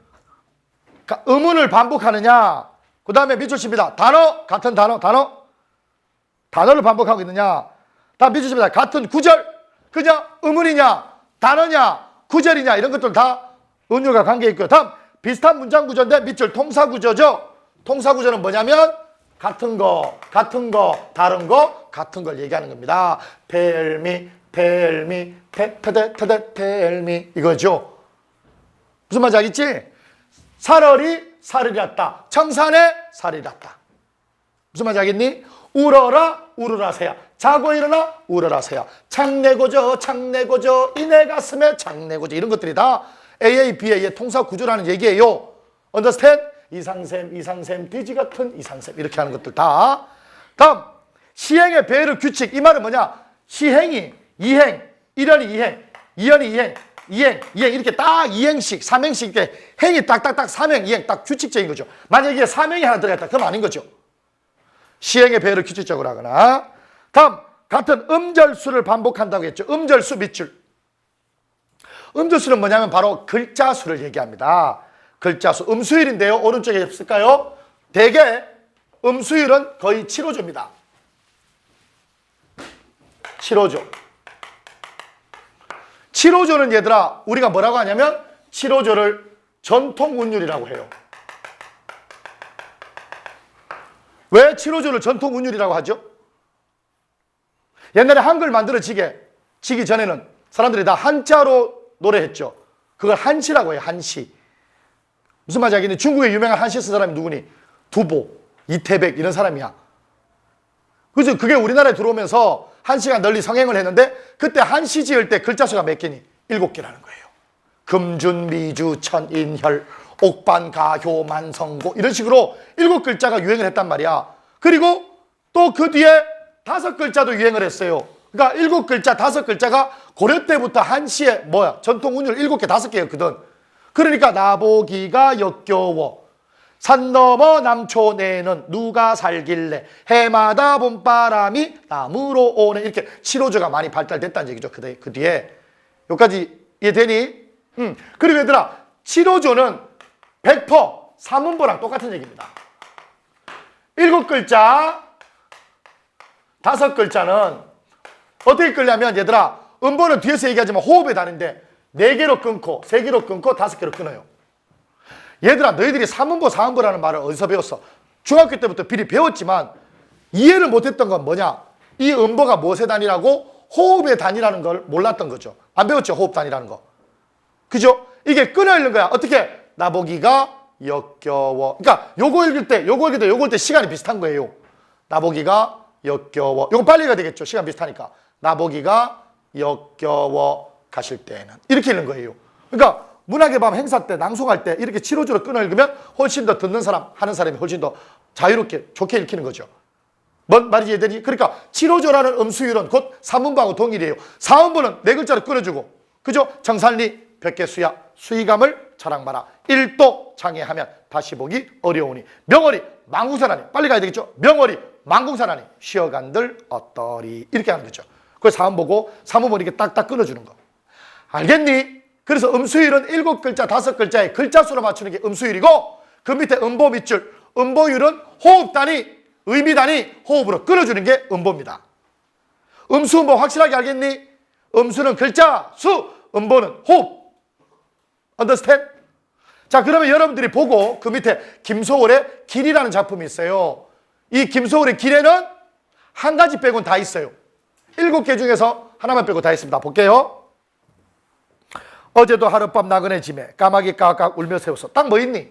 음운을 반복하느냐. 그 다음에 밑줄 칩니다. 단어, 같은 단어를 반복하고 있느냐. 다음 밑줄 칩니다. 같은 구절. 그냥 음운이냐, 단어냐, 구절이냐 이런 것들 다 운율과 관계 있고요. 다음 비슷한 문장 구조인데 밑줄 통사 구조죠. 통사 구조는 뭐냐면 같은 거, 다른 거, 같은 걸 얘기하는 겁니다. tell me, tell me 이거죠. 무슨 말인지 알겠지? 살얼이 살을 잃었다. 청산에 살을 잃었다. 무슨 말인지 알겠니? 울어라 울으라세야. 자고 일어나 울어라세야. 창내고저 창내고저 이내 가슴에 창내고저. 이런 것들이 다 AABA의 통사 구조라는 얘기예요. Understand? 이상샘 이상샘 돼지 같은 이상샘. 이렇게 하는 것들 다. 다음 시행의 배를 규칙. 이 말은 뭐냐? 시행이 이행, 일연이 이행, 이연이 이행, 이행 이렇게 딱 이행식, 삼행식 이렇게 행이 딱딱딱 삼행, 이행 딱 규칙적인 거죠. 만약에 이게 삼행이 하나 들어갔다 그럼 아닌 거죠. 시행의 배를 규칙적으로 하거나. 다음 같은 음절수를 반복한다고 했죠. 음절수 밑줄. 음절수는 뭐냐면 바로 글자수를 얘기합니다. 글자수. 음수율인데요. 오른쪽에 없을까요? 대개 음수율은 거의 7호조입니다. 7호조. 7호조는 얘들아 우리가 뭐라고 하냐면 7호조를 전통운율이라고 해요. 왜 7호조를 전통운율이라고 하죠? 옛날에 한글 만들어지기 전에는 사람들이 다 한자로 노래했죠. 그걸 한시라고 해요. 한시. 무슨 말인지 알겠니? 중국에 유명한 한시 쓴 사람이 누구니? 두보, 이태백 이런 사람이야. 그죠? 그게 우리나라에 들어오면서 한시가 널리 성행을 했는데 그때 한시 지을 때 글자수가 몇 개니? 7개라는 거예요. 금준, 미주, 천인혈, 옥반, 가효, 만성고 이런 식으로 7글자가 유행을 했단 말이야. 그리고 또 그 뒤에 5글자도 유행을 했어요. 그러니까 7글자, 5글자가 고려 때부터 한시에 전통 운율 7개, 5개였거든. 그러니까 나보기가 역겨워. 산 넘어 남촌에는 누가 살길래 해마다 봄바람이 나무로 오네. 이렇게 7호조가 많이 발달됐다는 얘기죠. 그 뒤에. 여기까지 이해되니? 그리고 얘들아 7호조는 100% 사문보랑 똑같은 얘기입니다. 7글자, 5글자는 어떻게 끌냐면 얘들아 음보는 뒤에서 얘기하지만 호흡의 단위인데 4개로 끊고 3개로 끊고 5개로 끊어요. 얘들아 너희들이 사문보 사문보라는 말을 어디서 배웠어? 중학교 때부터 비리 배웠지만 이해를 못했던 건 뭐냐? 이 음보가 무엇의 단위라고? 호흡의 단위라는 걸 몰랐던 거죠. 안 배웠죠? 호흡 단위라는 거. 그죠? 이게 끊어 읽는 거야. 어떻게? 나보기가 역겨워. 그러니까 요거 읽을 때 요거 읽을 때 시간이 비슷한 거예요. 나보기가 역겨워. 요거 빨리 가야 되겠죠. 시간 비슷하니까. 나보기가 역겨워 가실 때는 이렇게 읽는 거예요. 그러니까 문학의 밤 행사 때 낭송할 때 이렇게 7호조로 끊어 읽으면 훨씬 더 듣는 사람, 하는 사람이 훨씬 더 자유롭게 좋게 읽히는 거죠. 뭔 말인지 이해되니? 그러니까 7호조라는 음수율은 곧 사문보하고 동일이에요. 사문보는 4글자로 끊어주고 그죠? 정산리, 백개수야, 수의감을 자랑마라. 1도 장애하면 다시 보기 어려우니. 명어리, 망궁사나니. 빨리 가야 되겠죠? 명어리, 망궁사나니. 쉬어간들 어떠리. 이렇게 하는 거죠. 그래서 사문보고 사문보 이렇게 딱딱 끊어주는 거. 알겠니? 그래서 음수율은 7글자, 5글자의 글자수로 맞추는 게 음수율이고 그 밑에 음보 밑줄. 음보율은 호흡 단위, 의미 단위, 호흡으로 끊어주는 게 음보입니다. 음수, 음보 확실하게 알겠니? 음수는 글자, 수, 음보는 호흡. Understand? 자, 그러면 여러분들이 보고 그 밑에 김소월의 길이라는 작품이 있어요. 이 김소월의 길에는 한 가지 빼고는 다 있어요. 7개 중에서 하나만 빼고 다 있습니다. 볼게요. 어제도 하룻밤 나그네 짐에 까마귀 까깍 울며 세웠어. 딱 뭐 있니?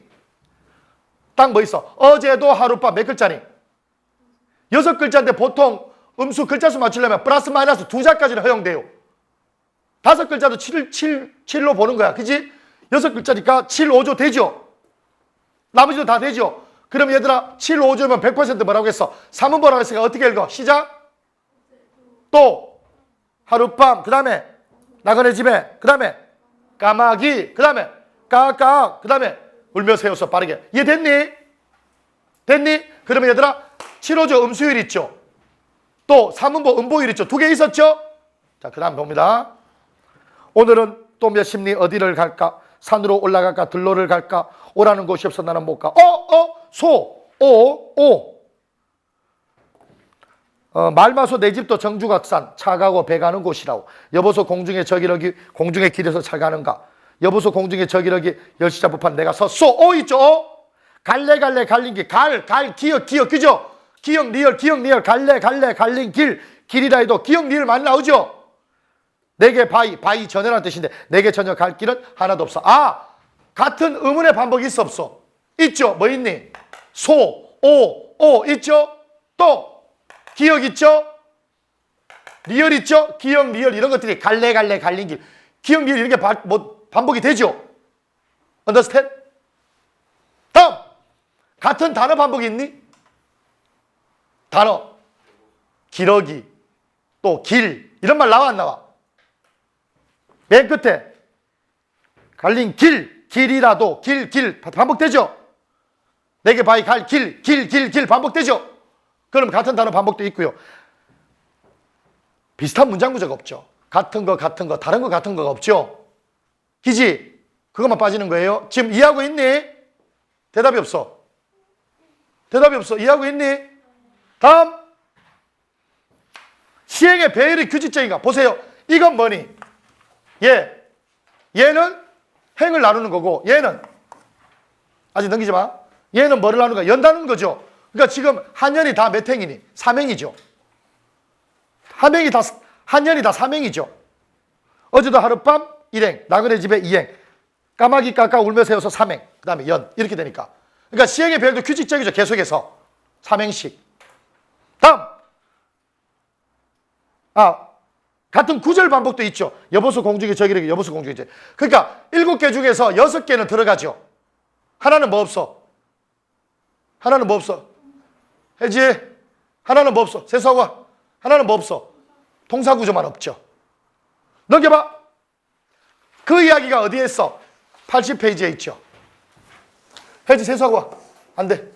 딱 뭐 있어? 어제도 하룻밤 몇 글자니? 6글자인데 보통 음수 글자수 맞추려면 플러스 마이너스 2자까지는 허용돼요. 5글자도 7로 보는 거야. 그지? 6글자니까 7, 5조 되죠? 나머지도 다 되죠? 그럼 얘들아 7, 5조면 100% 뭐라고 했어? 사문보라고 했으니까 어떻게 읽어? 시작? 또 하룻밤, 그 다음에 나그네 집에, 그 다음에 까마귀, 그 다음에 까까, 그 다음에 울며 세워서 빠르게. 이해됐니? 됐니? 그러면 얘들아 7호조 음수율 있죠? 또 사문보 음보율 있죠? 2개 있었죠? 자, 그 다음 봅니다. 오늘은 또 몇 심리 어디를 갈까? 산으로 올라갈까? 들로를 갈까? 오라는 곳이 없어 나는 못 가. 말마소 내 집도 정주각산 차 가고 배 가는 곳이라고. 여보소 공중에 저기러기 공중의 길에서 잘 가는가? 여보소 공중에 저기러기 열시자 부판 내가 섰소. 있죠? 갈래 갈린 길. 기억 그죠? 기억 리얼 갈래 갈린 길이라 해도 기억 리얼 많이 나오죠? 내게 바이 전혀라는 뜻인데 내게 전혀 갈 길은 하나도 없어. 같은 의문의 반복이 있어 없어? 있죠? 뭐 있니? 오 있죠? 또 기억 있죠? 리얼 있죠? 기억, 리얼 이런 것들이 갈래 갈린 길. 기억, 리얼 이렇게 반복이 되죠? understand? 다음 같은 단어 반복이 있니? 단어 기러기 또 길 이런 말 나와 안 나와? 맨 끝에 갈린 길이라도 길 반복되죠? 내게 바위 갈 길 반복되죠? 그럼 같은 단어 반복도 있고요. 비슷한 문장 구조가 없죠. 같은 거 다른 거 같은 거가 없죠. 기지 그것만 빠지는 거예요. 지금 이해하고 있니? 대답이 없어. 이해하고 있니? 다음 시행의 배열이 규칙적인가? 보세요. 이건 뭐니? 얘는 행을 나누는 거고 얘는 아직 넘기지 마. 얘는 뭐를 나누는 거야? 연다는 거죠. 그러니까 지금 한년이 다 몇 행이니? 3행이죠. 한년이 다 3행이죠. 어제도 하룻밤 1행, 나그네 집에 2행, 까마귀 깎아 울며 세워서 3행, 그 다음에 연 이렇게 되니까. 그러니까 시행의 배열도 규칙적이죠. 계속해서 3행씩. 다음 같은 구절 반복도 있죠. 여보수 공주에게 저에게 여보수 공주에게. 그러니까 7개 중에서 6개는 들어가죠. 하나는 뭐 없어? 해지? 하나는 뭐 없어? 세수하고 하나는 뭐 없어? 동사 구조만 없죠. 넘겨봐. 그 이야기가 어디에 있어? 80페이지에 있죠. 해지 세수하고 와. 안 돼.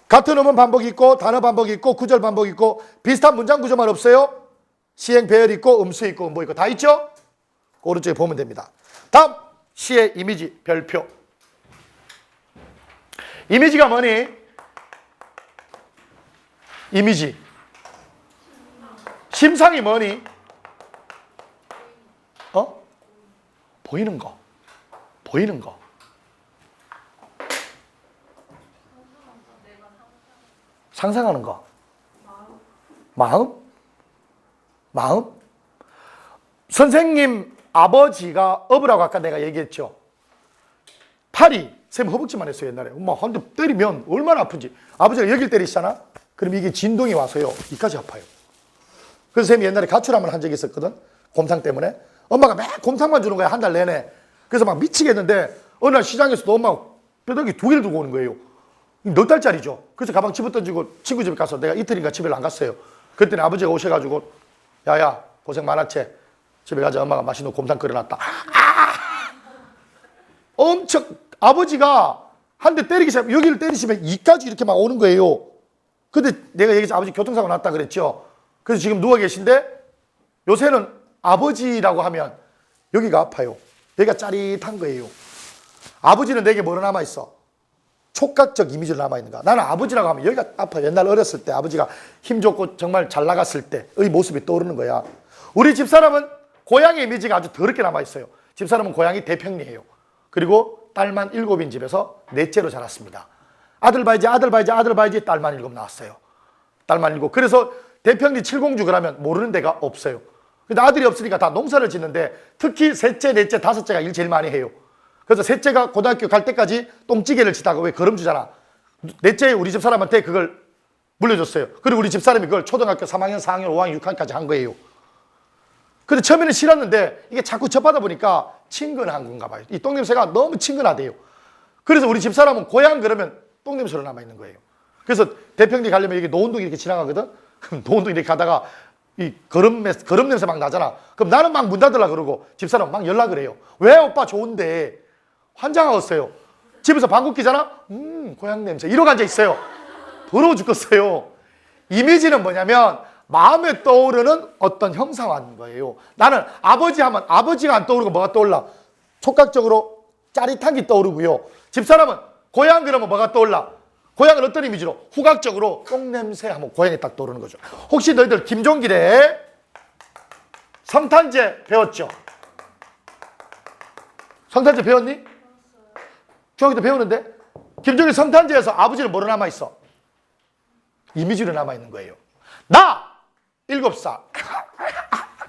같은 음은 반복이 있고 단어 반복이 있고 구절 반복이 있고 비슷한 문장 구조만 없어요. 시행 배열 있고 음수 있고 음보 있고 다 있죠? 오른쪽에 보면 됩니다. 다음 시의 이미지 별표. 이미지가 뭐니? 이미지. 심상이 뭐니? 보이는 거. 상상하는 거. 마음? 선생님 아버지가 업으라고 아까 내가 얘기했죠. 팔이 쌤 허벅지만 했어요. 옛날에 엄마 한 대 때리면 얼마나 아픈지. 아버지가 여길 때리시잖아. 그럼 이게 진동이 와서요 이까지 아파요. 그래서 쌤이 옛날에 가출함을 한 적이 있었거든. 곰탕 때문에. 엄마가 매 곰탕만 주는 거야 한 달 내내. 그래서 막 미치겠는데 어느 날 시장에서도 엄마가 뼈다귀 2개를 두고 오는 거예요. 넉 달짜리죠. 그래서 가방 집어 던지고 친구 집에 가서 내가 이틀인가 집에 안 갔어요. 그랬더니 아버지가 오셔가지고 야야 고생 많았지? 집에 가자. 엄마가 맛있는 곰탕 끓여놨다. 엄청 아버지가 한 대 때리기 시작하면 여기를 때리시면 이까지 이렇게 막 오는 거예요. 근데 내가 얘기했지 아버지 교통사고 났다 그랬죠. 그래서 지금 누워 계신데 요새는 아버지라고 하면 여기가 아파요. 여기가 짜릿한 거예요. 아버지는 내게 뭐로 남아있어? 촉각적 이미지로 남아있는 거야. 나는 아버지라고 하면 여기가 아파요. 옛날 어렸을 때 아버지가 힘 좋고 정말 잘 나갔을 때의 모습이 떠오르는 거야. 우리 집사람은 고향의 이미지가 아주 더럽게 남아있어요. 집사람은 고향이 대평리예요. 그리고 딸만 7인 집에서 넷째로 자랐습니다. 아들 봐야지 딸만 7 나왔어요. 딸만 7. 그래서 대평리 7공주 그러면 모르는 데가 없어요. 근데 아들이 없으니까 다 농사를 짓는데 특히 셋째, 넷째, 다섯째가 일 제일 많이 해요. 그래서 셋째가 고등학교 갈 때까지 똥찌개를 치다가 왜 거름 주잖아. 넷째 우리 집 사람한테 그걸 물려줬어요. 그리고 우리 집 사람이 그걸 초등학교 3학년, 4학년, 5학년, 6학년까지 한 거예요. 근데 처음에는 싫었는데 이게 자꾸 접하다 보니까 친근한 건가 봐요. 이 똥냄새가 너무 친근하대요. 그래서 우리 집 사람은 고향 그러면 똥냄새로 남아있는 거예요. 그래서 대평리 가려면 여기 노원동 이렇게 지나가거든? 그럼 노원동 이렇게 가다가 이 거름 냄새 막 나잖아. 그럼 나는 막 문 닫으려 그러고 집사람 막 연락을 해요. 왜 오빠 좋은데? 환장하겠어요. 집에서 방귀 끼잖아? 고향 냄새. 이러고 앉아 있어요. 더러워 죽겠어요. 이미지는 뭐냐면 마음에 떠오르는 어떤 형상화인 거예요. 나는 아버지 하면 아버지가 안 떠오르고 뭐가 떠올라? 촉각적으로 짜릿한 게 떠오르고요. 집사람은 고향 그러면 뭐가 떠올라? 고향은 어떤 이미지로? 후각적으로 똥냄새 하면 고향이 딱 떠오르는 거죠. 혹시 너희들 김종길의 성탄제 배웠죠? 성탄제 배웠니? 중학교 때 배우는데 김종길 성탄제에서 아버지는 뭐로 남아있어? 이미지로 남아있는 거예요. 나 7살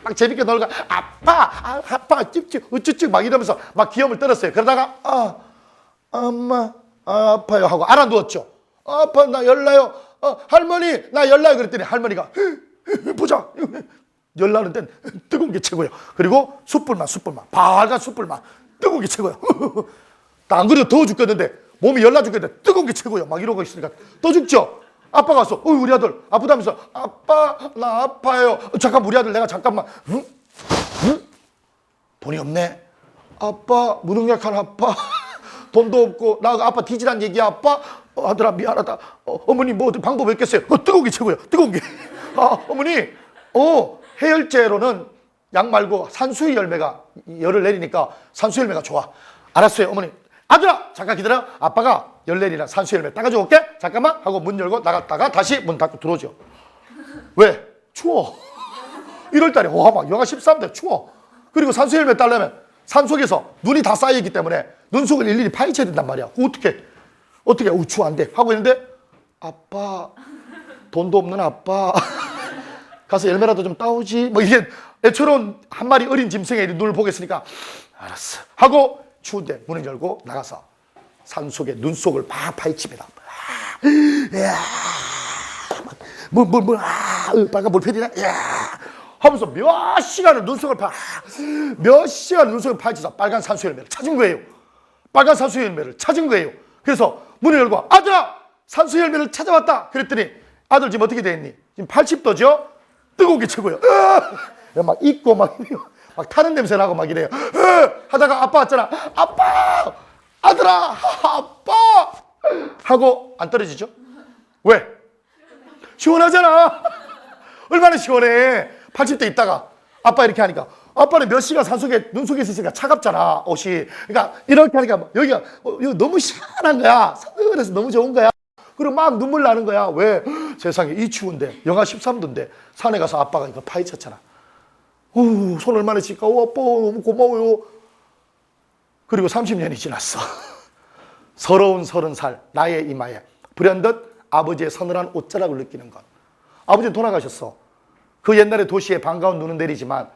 막 재밌게 놀고 아빠 찝찝 우쭈쭈 막 이러면서 막 귀염을 떨었어요. 그러다가 엄마 아파요 하고 알아누웠죠. 아빠 나 열나요. 할머니 나 열나요. 그랬더니 할머니가 보자. 열나는 데는 뜨거운 게 최고예요. 그리고 숯불만 빨간 숯불만 뜨거운 게 최고예요. 안 그래도 더워 죽겠는데 몸이 열나 죽겠는데 뜨거운 게 최고예요. 막 이러고 있으니까 또 죽죠. 아빠가 왔어. 우리 아들 아프다면서. 아빠 나 아파요. 잠깐 우리 아들 내가 잠깐만. 응? 돈이 없네. 아빠 무능력한 아빠. 돈도 없고 나 아빠 뒤지란 얘기야 아빠. 아들아 미안하다. 어머니 뭐 방법 있겠어요? 뜨거운 게 최고예요. 뜨거운 게. 어머니 해열제로는 약 말고 산수유 열매가 열을 내리니까 산수유 열매가 좋아. 알았어요 어머니. 아들아 잠깐 기다려. 아빠가 열 내리라 산수유 열매 따가지고 올게. 잠깐만 하고 문 열고 나갔다가 다시 문 닫고 들어오죠. 왜? 추워. 1월달에 막 영하 13도 추워. 그리고 산수유 열매 따려면 산속에서 눈이 다 쌓여있기 때문에 눈 속을 일일이 파헤쳐야 된단 말이야. 어떻게 추워 안 돼 하고 있는데 아빠 돈도 없는 아빠 가서 열매라도 좀 따오지. 뭐 이게 애처로운 한 마리 어린 짐승의 눈을 보겠으니까 알았어 하고 추운데 문을 열고 나가서 산 속에 눈 속을 막 파헤칩니다. 빨간 볼펜이나 하면서 몇 시간을 눈 속을 파헤쳐서 빨간 산수 열매를 찾은 거예요. 빨간 산수 열매를 찾은 거예요. 그래서 문을 열고 아들아 산수 열매를 찾아왔다. 그랬더니 아들 지금 어떻게 됐니? 지금 80도죠? 뜨거운 게 최고예요. 막 입고 막 타는 냄새 나고 막 이래요. 하다가 아빠 왔잖아. 아빠! 아들아! 아빠! 하고 안 떨어지죠? 왜? 시원하잖아. 얼마나 시원해. 80대 있다가 아빠 이렇게 하니까 아빠는 몇 시간 산속에 눈 속에 있으니까 차갑잖아 옷이. 그러니까 이렇게 하니까 여기가 너무 시원한 거야. 서늘해서 너무 좋은 거야. 그리고 막 눈물 나는 거야. 왜? 세상에 이 추운데 영하 13도인데 산에 가서 아빠가 이거 파헤쳤잖아. 손 얼마나 씻까? 아빠 너무 고마워요. 그리고 30년이 지났어. 서러운 30살 나의 이마에 불현듯 아버지의 서늘한 옷자락을 느끼는 것. 아버지는 돌아가셨어. 그 옛날에 도시에 반가운 눈은 내리지만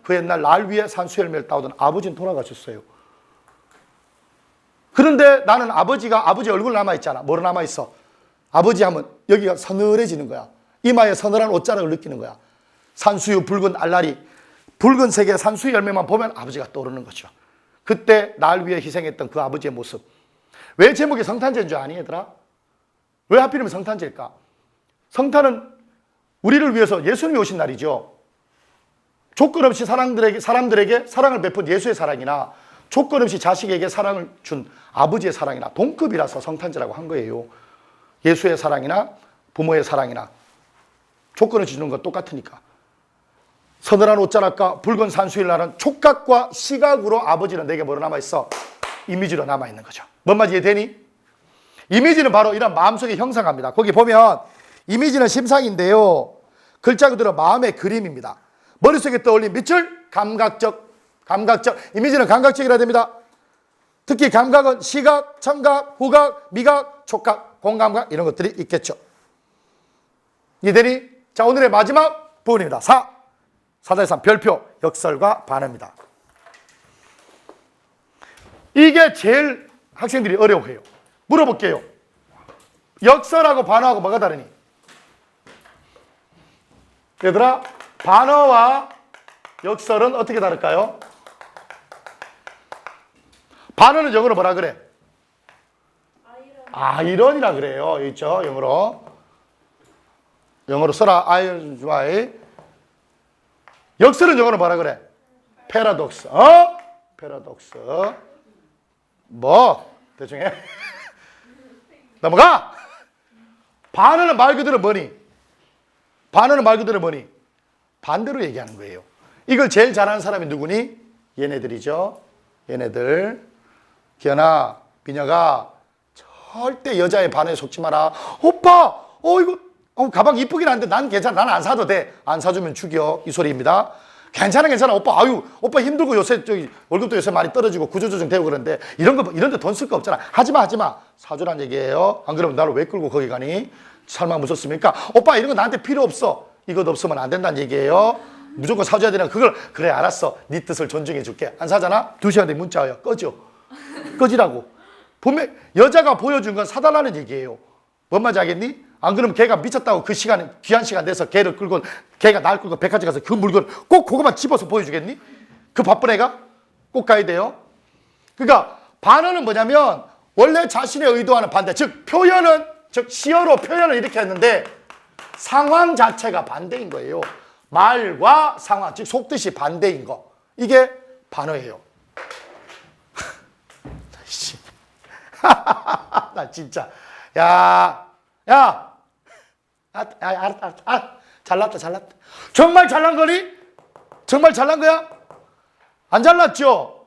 그 옛날 날 위에 산수 열매를 따오던 아버지는 돌아가셨어요. 그런데 나는 아버지 얼굴 남아있잖아. 뭐로 남아있어? 아버지 하면 여기가 서늘해지는 거야. 이마에 서늘한 옷자락을 느끼는 거야. 산수유 붉은 알라리, 붉은색의 산수유 열매만 보면 아버지가 떠오르는 거죠. 그때 날 위해 희생했던 그 아버지의 모습. 왜 제목이 성탄제인 줄 아니 얘들아? 왜 하필이면 성탄제일까? 성탄은 우리를 위해서 예수님이 오신 날이죠. 조건 없이 사람들에게 사랑을 베푼 예수의 사랑이나 조건 없이 자식에게 사랑을 준 아버지의 사랑이나 동급이라서 성탄제라고 한 거예요. 예수의 사랑이나 부모의 사랑이나 조건 없이 주는 건 똑같으니까. 서늘한 옷자락과 붉은 산수유를 나는 촉각과 시각으로 아버지는 내게 뭐로 남아있어? 이미지로 남아있는 거죠. 뭔 말인지 이해되니? 이미지는 바로 이런 마음속에 형상합니다. 거기 보면 이미지는 심상인데요. 글자 그대로 마음의 그림입니다. 머릿속에 떠올린 밑줄 감각적. 이미지는 감각적이라 됩니다. 특히 감각은 시각, 청각, 후각, 미각, 촉각, 공감각 이런 것들이 있겠죠. 이해되니? 자, 오늘의 마지막 부분입니다. 4-3 별표 역설과 반어입니다. 이게 제일 학생들이 어려워해요. 물어볼게요. 역설하고 반어하고 뭐가 다르니? 얘들아, 반어와 역설은 어떻게 다를까요? 반어는 영어로 뭐라 그래? 아이러니라 그래요. 있죠? 영어로 써라. I. 역설은 영어로 뭐라 그래? 패러독스. 패러독스. 대충 해. 넘어가! 반어는 말 그대로 뭐니? 반대로 얘기하는 거예요. 이걸 제일 잘하는 사람이 누구니? 얘네들이죠. 얘네들. 기현아, 민혁아, 절대 여자의 반어에 속지 마라. 오빠! 이거 가방 이쁘긴 한데 난 괜찮아. 난 안 사도 돼. 안 사주면 죽여. 이 소리입니다. 괜찮아. 오빠. 오빠 힘들고 요새 월급도 요새 많이 떨어지고 구조조정 되고 그러는데 이런데 돈 쓸 거 없잖아. 하지 마. 사주란 얘기예요. 안 그러면 나를 왜 끌고 거기 가니? 설마 무섭습니까? 오빠 이런 거 나한테 필요 없어. 이것 없으면 안 된다는 얘기예요. 무조건 사줘야 되나? 그래 알았어. 네 뜻을 존중해 줄게. 안 사잖아? 2시간 뒤에 문자 와요. 꺼지라고. 분명 여자가 보여준 건 사달라는 얘기예요. 뭔 말인지 알겠니? 안 그러면 걔가 미쳤다고 그 시간에 귀한 시간 내서 걔를 끌고 걔가 날 끌고 백화점 가서 그 물건 꼭 그거만 집어서 보여주겠니? 그 바쁜 애가 꼭 가야 돼요. 그러니까 반어는 뭐냐면 원래 자신의 의도와는 반대. 즉 표현은 즉 시어로 표현을 이렇게 했는데 상황 자체가 반대인 거예요. 말과 상황 즉 속뜻이 반대인 거. 이게 반어예요. 나 진짜 잘났다. 정말 잘난 거니? 정말 잘난 거야? 안 잘났죠?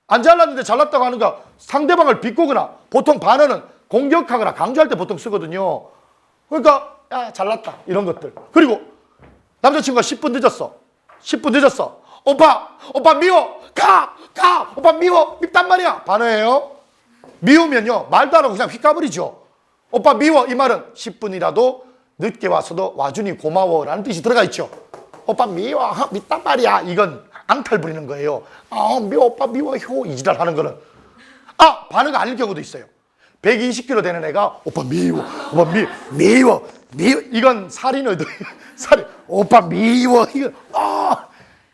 안 잘났는데 잘났다고 하는 거 상대방을 비꼬거나 보통 반어는 공격하거나 강조할 때 보통 쓰거든요. 그러니까 야 잘났다 이런 것들. 그리고 남자친구가 10분 늦었어. 오빠 미워. 가. 오빠 미워. 밉단 말이야. 반어예요. 미우면요 말도 안 하고 그냥 휙 가버리죠. 오빠 미워 이 말은 10분이라도 늦게 와서도 와주니 고마워라는 뜻이 들어가 있죠. 오빠 미워 밉단 말이야. 이건 앙탈 부리는 거예요. 미워 오빠 미워 효 이지랄 하는 거는 반어가 아닐 경우도 있어요. 120kg 되는 애가 오빠 미워 이건 살인 의도 살인 오빠 미워 이거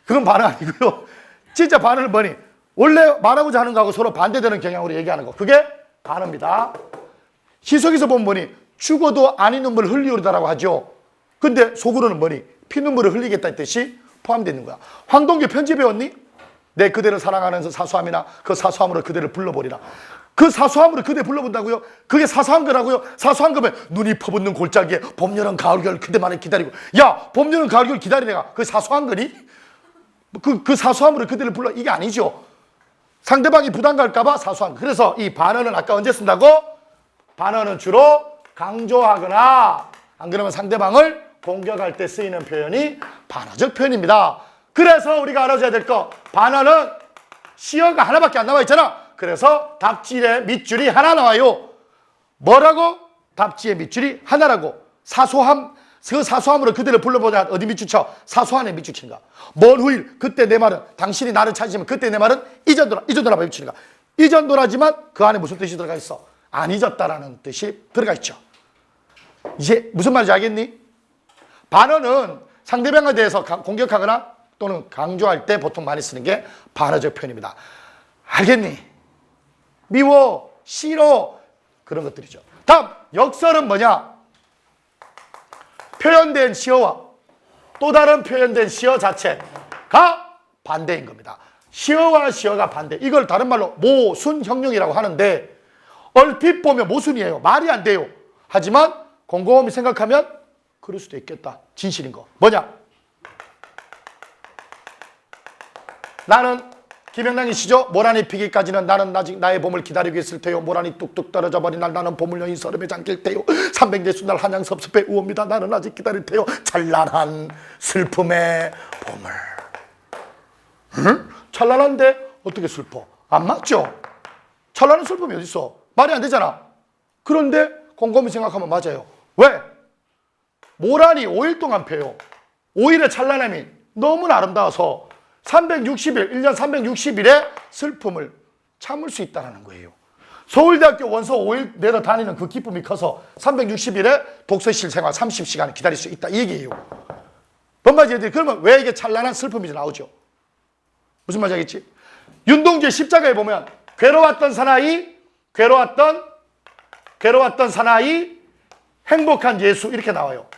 그건 반어 아니고요. 진짜 반어는 뭐니? 원래 말하고자 하는 거하고 서로 반대되는 경향으로 얘기하는 거. 그게 반어입니다. 시속에서 보면 뭐니? 죽어도 아니 눈물을 흘리오리다라고 하죠. 근데 속으로는 뭐니? 피눈물을 흘리겠다는 뜻이 포함되어 있는 거야. 황동규 편지 배웠니? 내 그대를 사랑하는 사수함이나 그 사수함으로 그대를 불러보리라. 그 사수함으로 그대 불러본다고요? 그게 사수한 거라고요? 사수한 거면 눈이 퍼붓는 골짜기에 봄, 여름, 가을, 겨울 그대만을 기다리고 야 봄, 여름, 가을, 겨울 기다리는 애가 그게 사수한 거니? 그 사수함으로 그대를 불러 이게 아니죠. 상대방이 부담 갈까봐 사수한 거. 그래서 이 반어는 아까 언제 쓴다고? 반어는 주로 강조하거나 안 그러면 상대방을 공격할 때 쓰이는 표현이 반어적 표현입니다. 그래서 우리가 알아줘야 될 거 반어는 시어가 하나밖에 안 나와 있잖아. 그래서 답지의 밑줄이 하나 나와요. 뭐라고? 답지의 밑줄이 하나라고. 사소함, 그 사소함으로 그대를 불러보자. 어디 밑줄 쳐? 사소한에 밑줄 친가. 먼 후일, 그때 내 말은 당신이 나를 찾으시면 그때 내 말은 잊어둬라 밑줄인가. 잊어둬라지만 그 안에 무슨 뜻이 들어가 있어? 안 잊었다라는 뜻이 들어가 있죠. 이제 무슨 말인지 알겠니? 반어는 상대방에 대해서 공격하거나 또는 강조할 때 보통 많이 쓰는 게 반어적 표현입니다. 알겠니? 미워, 싫어 그런 것들이죠. 다음 역설은 뭐냐? 표현된 시어와 또 다른 표현된 시어 자체가 반대인 겁니다. 시어와 시어가 반대. 이걸 다른 말로 모순형용이라고 하는데 얼핏 보면 모순이에요. 말이 안 돼요. 하지만 곰곰이 생각하면 그럴 수도 있겠다. 진실인 거. 뭐냐? 나는 김영란이시죠? 모란이 피기까지는 나는 아직 나의 봄을 기다리고 있을 테요. 모란이 뚝뚝 떨어져 버린 날 나는 봄을 여인 서름에 잠길 테요. 300예순날 한양섭습에 우옵니다. 나는 아직 기다릴 테요. 찬란한 슬픔의 봄을. 응? 찬란한데 어떻게 슬퍼? 안 맞죠? 찬란한 슬픔이 어디 있어? 말이 안 되잖아. 그런데 곰곰이 생각하면 맞아요. 왜? 모란이 5일 동안 펴요. 5일의 찬란함이 너무나 아름다워서 360일, 1년 360일의 슬픔을 참을 수 있다는 거예요. 서울대학교 원서 5일 내려 다니는 그 기쁨이 커서 360일의 독서실 생활 30시간 기다릴 수 있다 이 얘기예요. 뭔 말인지 얘들이 그러면 왜 이게 찬란한 슬픔이 나오죠? 무슨 말인지 알겠지? 윤동주의 십자가에 보면 괴로웠던 사나이 행복한 예수 이렇게 나와요.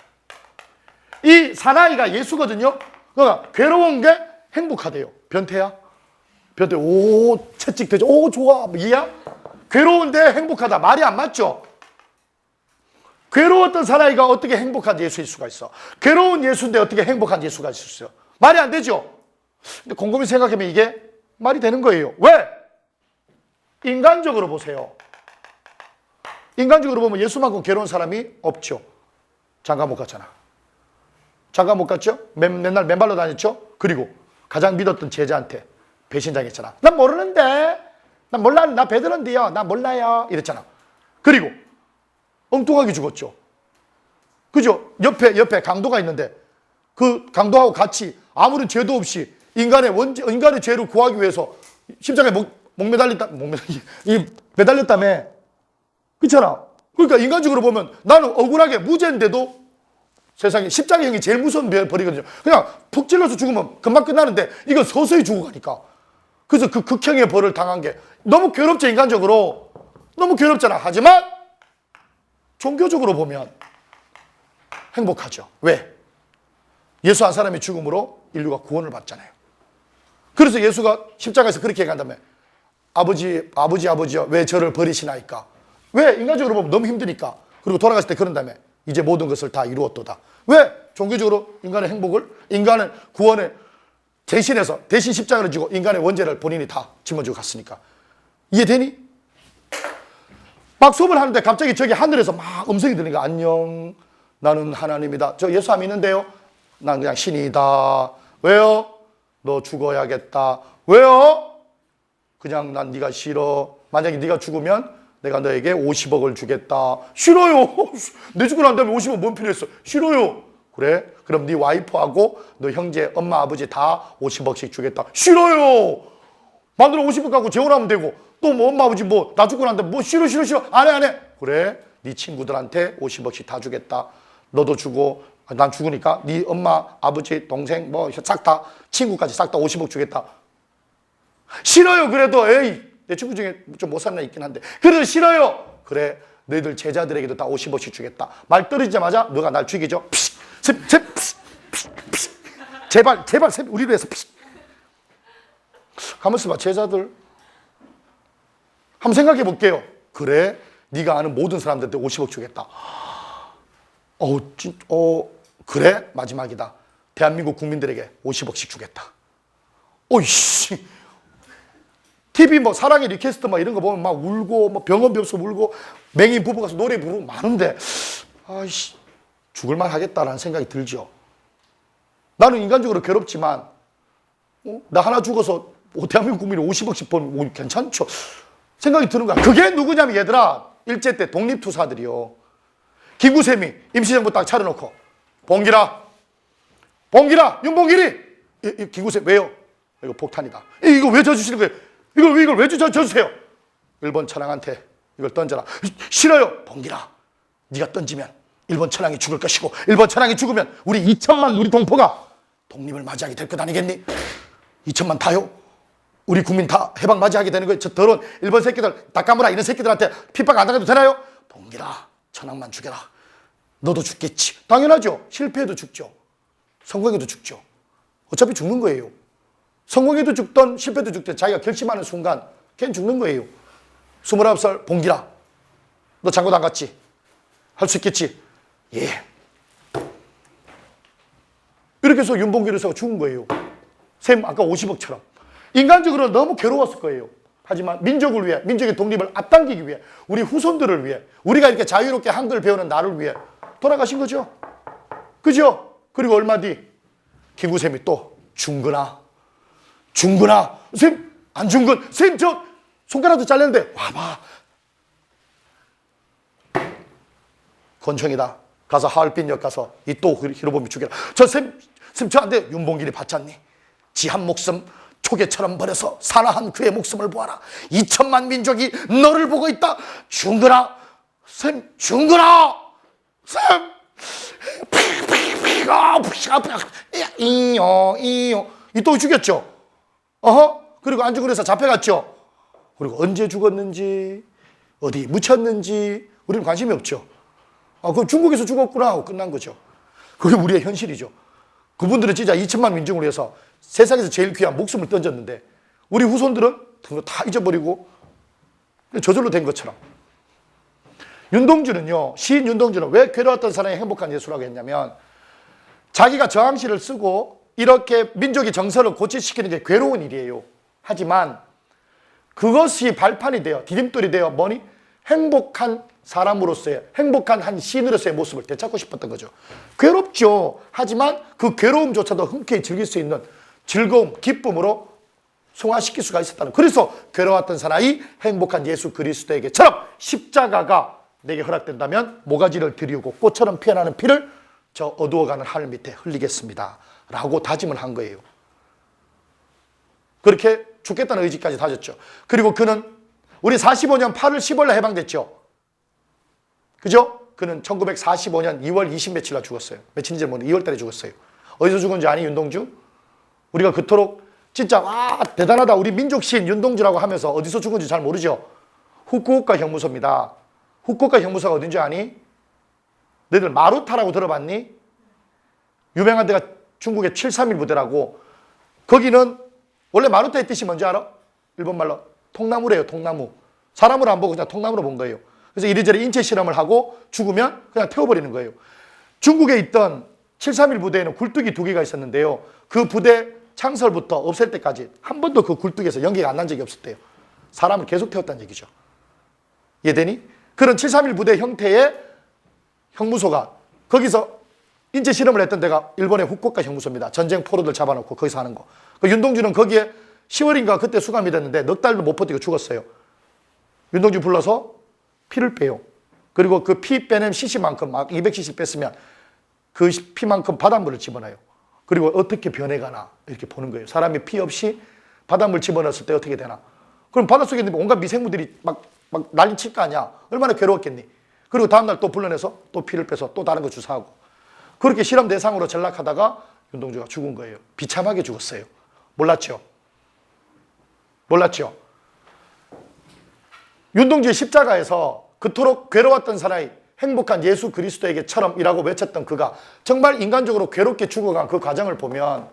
이 사나이가 예수거든요. 그러니까 괴로운 게 행복하대요. 변태야? 변태. 오, 채찍되죠. 오, 좋아. 이야? 괴로운데 행복하다. 말이 안 맞죠? 괴로웠던 사나이가 어떻게 행복한 예수일 수가 있어? 괴로운 예수인데 어떻게 행복한 예수가 있을 수 있어? 말이 안 되죠? 근데 곰곰이 생각하면 이게 말이 되는 거예요. 왜? 인간적으로 보세요. 인간적으로 보면 예수만큼 괴로운 사람이 없죠. 장가 못 갔잖아. 장가 못 갔죠? 맨날 맨발로 다녔죠? 그리고 가장 믿었던 제자한테 배신당했잖아. 난 모르는데, 난 몰라, 나 베드로인데요, 나 몰라요 이랬잖아. 그리고 엉뚱하게 죽었죠. 그죠? 옆에 강도가 있는데 그 강도하고 같이 아무런 죄도 없이 인간의 죄를 구하기 위해서 십자가에 매달렸다며. 그렇잖아. 그러니까 인간적으로 보면 나는 억울하게 무죄인데도 세상에 십자가형이 제일 무서운 벌이거든요. 그냥 푹 찔러서 죽으면 금방 끝나는데 이건 서서히 죽어가니까. 그래서 그 극형의 벌을 당한 게 너무 괴롭죠, 인간적으로. 너무 괴롭잖아. 하지만 종교적으로 보면 행복하죠. 왜? 예수 한 사람의 죽음으로 인류가 구원을 받잖아요. 그래서 예수가 십자가에서 그렇게 얘기한다며. 아버지여 왜 저를 버리시나이까? 왜? 인간적으로 보면 너무 힘드니까. 그리고 돌아갔을 때 그런다며. 이제 모든 것을 다 이루었도다. 왜? 종교적으로 인간의 행복을, 인간의 구원을 대신해서, 대신 십자가를 지고 인간의 원죄를 본인이 다 짊어지고 갔으니까. 이해되니? 막 수업을 하는데 갑자기 저기 하늘에서 막 음성이 들리니까 안녕, 나는 하나님이다. 저 예수 안 믿는데요? 난 그냥 신이다. 왜요? 너 죽어야겠다. 왜요? 그냥 난 네가 싫어. 만약에 네가 죽으면 내가 너에게 50억을 주겠다. 싫어요. 내 죽고 난 다음에 50억 뭔 필요했어? 싫어요. 그래? 그럼 네 와이프하고 너 형제, 엄마, 아버지 다 50억씩 주겠다. 싫어요. 만들어 50억 갖고 재혼하면 되고 또 뭐 엄마, 아버지 뭐 나 죽고 난 다음에 뭐 싫어. 안 해. 그래? 네 친구들한테 50억씩 다 주겠다. 너도 주고 난 죽으니까 네 엄마, 아버지, 동생 뭐 싹 다 친구까지 싹 다 50억 주겠다. 싫어요. 그래도 에이 내 친구 중에 좀 못 사는 애 있긴 한데 그래도 싫어요. 그래 너희들 제자들에게도 다 50억씩 주겠다. 말 떨어지자마자 너가 날 죽이죠. 제발 우리를 위해서 가만있어 봐. 제자들 한번 생각해 볼게요. 그래 네가 아는 모든 사람들한테 50억 주겠다. 그래 마지막이다. 대한민국 국민들에게 50억씩 주겠다. 오이씨 TV 뭐 사랑의 리퀘스트 막 이런 거 보면 막 울고 뭐 병원 비없어 울고 맹인 부부 가서 노래 부르고 많은데 아이씨 죽을만 하겠다라는 생각이 들죠. 나는 인간적으로 괴롭지만 나 하나 죽어서 대한민국 국민이 50억씩 번 괜찮죠. 생각이 드는 거야. 그게 누구냐면 얘들아 일제 때 독립투사들이요. 김구샘이 임시정부 딱 차려놓고 봉기라 윤봉길이 김구샘 왜요? 이거 폭탄이다. 이거 왜 져주시는 거예요? 이걸 왜 져주세요? 일본 천황한테 이걸 던져라. 싫어요. 봉기라 네가 던지면 일본 천황이 죽을 것이고 일본 천황이 죽으면 우리 2천만 우리 동포가 독립을 맞이하게 될 것 아니겠니? 2천만 다요? 우리 국민 다 해방 맞이하게 되는 거예요. 저 더러운 일본 새끼들 다카무라 이런 새끼들한테 핍박 안 당해도 되나요? 봉기라 천황만 죽여라. 너도 죽겠지. 당연하죠. 실패해도 죽죠. 성공해도 죽죠. 어차피 죽는 거예요. 성공해도 죽던 실패도 죽던 자기가 결심하는 순간 걔는 죽는 거예요. 29살 봉기라 너 장고도 안 갔지? 할 수 있겠지? 예. 이렇게 해서 윤봉길 의사가 죽은 거예요. 쌤 아까 50억처럼. 인간적으로 너무 괴로웠을 거예요. 하지만 민족을 위해, 민족의 독립을 앞당기기 위해, 우리 후손들을 위해, 우리가 이렇게 자유롭게 한글 배우는 나를 위해 돌아가신 거죠. 그죠? 그리고 얼마 뒤 김구샘이 또 중근아 쌤 안중근 쌤 저 손가락도 잘렸는데 와봐 권총이다. 가서 하얼빈역 가서 이 또 히로부미 죽여라. 쌤 저 안 돼. 윤봉길이 받잖니. 지 한 목숨 초계처럼 버려서 사나한 그의 목숨을 보아라. 2천만 민족이 너를 보고 있다. 중근아 쌤 이 또 죽였죠. 그리고 안중근 의사 잡혀갔죠. 그리고 언제 죽었는지 어디 묻혔는지 우리는 관심이 없죠. 그럼 중국에서 죽었구나 하고 끝난 거죠. 그게 우리의 현실이죠. 그분들은 진짜 2천만 민중을 위해서 세상에서 제일 귀한 목숨을 던졌는데 우리 후손들은 그거 다 잊어버리고 저절로 된 것처럼. 윤동주는요, 시인 윤동주는 왜 괴로웠던 사람이 행복한 예수라고 했냐면 자기가 저항시를 쓰고 이렇게 민족의 정서를 고취시키는 게 괴로운 일이에요. 하지만 그것이 발판이 되어 디딤돌이 되어 뭐니? 행복한 사람으로서의 행복한 한 시인으로서의 모습을 되찾고 싶었던 거죠. 괴롭죠. 하지만 그 괴로움조차도 흔쾌히 즐길 수 있는 즐거움, 기쁨으로 승화시킬 수가 있었다는. 그래서 괴로웠던 사람이 행복한 예수 그리스도에게처럼 십자가가 내게 허락된다면 모가지를 들이우고 꽃처럼 피어나는 피를 저 어두워가는 하늘 밑에 흘리겠습니다 라고 다짐을 한 거예요. 그렇게 죽겠다는 의지까지 다졌죠. 그리고 그는 우리 45년 8월 10일 날 해방됐죠. 그죠? 그는 1945년 2월 20 며칠 날 죽었어요. 며칠인지 모르는데 2월 달에 죽었어요. 어디서 죽은 줄 아니, 윤동주? 우리가 그토록 진짜 와 대단하다 우리 민족신 윤동주라고 하면서 어디서 죽은지 잘 모르죠? 후쿠오카 형무소입니다. 후쿠오카 형무소가 어딘지 아니? 너희들 마루타라고 들어봤니? 유명한 데가 중국의 731 부대라고. 거기는 원래 마루타의 뜻이 뭔지 알아? 일본말로 통나무래요. 통나무. 사람으로 안 보고 그냥 통나무로 본 거예요. 그래서 이리저리 인체 실험을 하고 죽으면 그냥 태워버리는 거예요. 중국에 있던 731 부대에는 굴뚝이 2개가 있었는데요. 그 부대 창설부터 없앨 때까지 한 번도 그 굴뚝에서 연기가 안 난 적이 없었대요. 사람을 계속 태웠다는 얘기죠. 이해되니? 그런 731 부대 형태의 형무소가 거기서 인체 실험을 했던 데가 일본의 후쿠오카 형무소입니다. 전쟁 포로들 잡아놓고 거기서 하는 거. 그 윤동주는 거기에 10월인가 그때 수감이 됐는데 넉 달도 못 버티고 죽었어요. 윤동주 불러서 피를 빼요. 그리고 그 피 빼낸 cc만큼 막 200cc 뺐으면 그 피만큼 바닷물을 집어넣어요. 그리고 어떻게 변해가나 이렇게 보는 거예요. 사람이 피 없이 바닷물 집어넣었을 때 어떻게 되나. 그럼 바닷속에 있는 온갖 미생물들이 막 난리 칠 거 아니야. 얼마나 괴로웠겠니. 그리고 다음날 또 불러내서 또 피를 빼서 또 다른 거 주사하고. 그렇게 실험 대상으로 전락하다가 윤동주가 죽은 거예요. 비참하게 죽었어요. 몰랐죠? 몰랐죠? 윤동주의 십자가에서 그토록 괴로웠던 사람이 행복한 예수 그리스도에게처럼이라고 외쳤던 그가 정말 인간적으로 괴롭게 죽어간 그 과정을 보면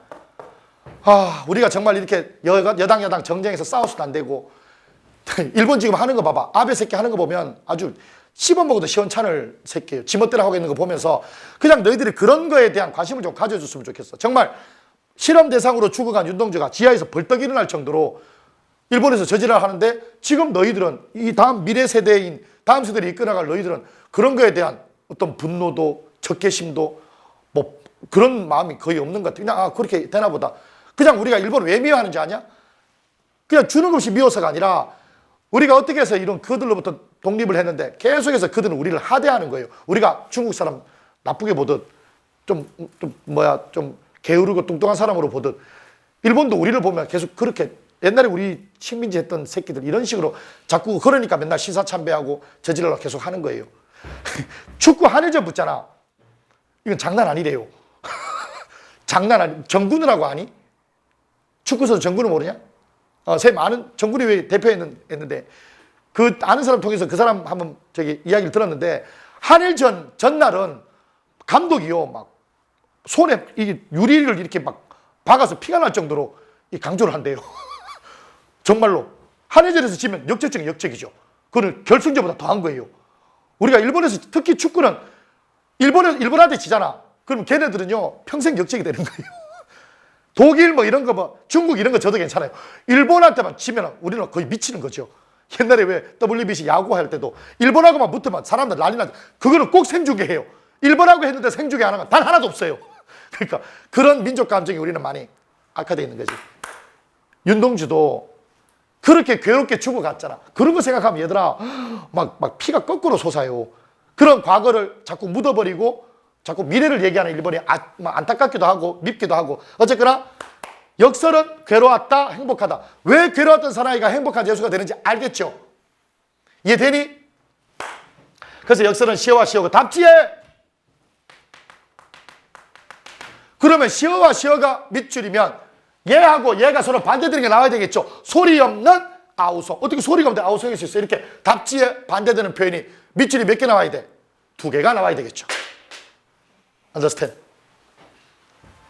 우리가 정말 이렇게 여당 정쟁에서 싸워서도 안 되고 일본 지금 하는 거 봐봐. 아베 새끼 하는 거 보면 아주 씹어먹어도 시원찮을 새끼예요. 지멋대로 하고 있는 거 보면서 그냥 너희들이 그런 거에 대한 관심을 좀 가져줬으면 좋겠어. 정말 실험 대상으로 죽어간 윤동주가 지하에서 벌떡 일어날 정도로 일본에서 저지랄 하는데 지금 너희들은 이 다음 미래 세대인 다음 세대를 이끌어갈 너희들은 그런 거에 대한 어떤 분노도 적개심도 뭐 그런 마음이 거의 없는 것 같아. 그냥 그렇게 되나 보다. 그냥 우리가 일본을 왜 미워하는지 아냐? 그냥 주는 것이 미워서가 아니라 우리가 어떻게 해서 이런 그들로부터 독립을 했는데 계속해서 그들은 우리를 하대하는 거예요. 우리가 중국 사람 나쁘게 보듯 좀 게으르고 뚱뚱한 사람으로 보듯 일본도 우리를 보면 계속 그렇게 옛날에 우리 식민지 했던 새끼들 이런 식으로 자꾸 그러니까 맨날 시사참배하고 저질러 계속 하는 거예요. 축구 한일전 붙잖아. 이건 장난 아니래요. 장난 아니. 정근우라고 아니? 축구 선수 정근우 모르냐? 쌤 아는 정근우 왜 대표했는데 그 아는 사람 통해서 그 사람 한번 이야기를 들었는데 한일전 전날은 감독이요 막 손에 이 유리를 이렇게 막 박아서 피가 날 정도로 강조를 한대요. 정말로 한일전에서 지면 역적 중에 역적이죠. 그거는 결승전보다 더한 거예요. 우리가 일본에서 특히 축구는 일본한테 지잖아. 그럼 걔네들은요 평생 역적이 되는 거예요. 독일 뭐 이런 거 중국 이런 거 저도 괜찮아요. 일본한테만 지면 우리는 거의 미치는 거죠. 옛날에 왜 WBC 야구할 때도 일본하고만 붙으면 사람들 난리 나죠. 그거는 꼭 생중계해요. 일본하고 했는데 생중계 안 하면 단 하나도 없어요. 그러니까 그런 민족 감정이 우리는 많이 악화되어 있는 거지. 윤동주도 그렇게 괴롭게 죽어갔잖아. 그런 거 생각하면 얘들아 막 피가 거꾸로 솟아요. 그런 과거를 자꾸 묻어버리고 자꾸 미래를 얘기하는 일본이 안타깝기도 하고 밉기도 하고 어쨌거나 역설은 괴로웠다 행복하다. 왜 괴로웠던 사나이가 행복한 예수가 되는지 알겠죠? 이해되니? 그래서 역설은 시어와 시어가 답지에 그러면 시어와 시어가 밑줄이면 얘하고 얘가 서로 반대되는 게 나와야 되겠죠. 소리 없는 아우성. 어떻게 소리가 없는데 아우성일 수 있어요? 이렇게 답지에 반대되는 표현이 밑줄이 몇 개 나와야 돼? 2개가 나와야 되겠죠. Understand?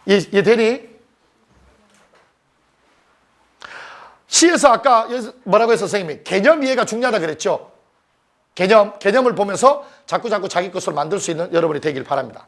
이해되니? 시에서 아까 뭐라고 했어 선생님이? 개념 이해가 중요하다 그랬죠. 개념을 보면서 자꾸 자기 것으로 만들 수 있는 여러분이 되길 바랍니다.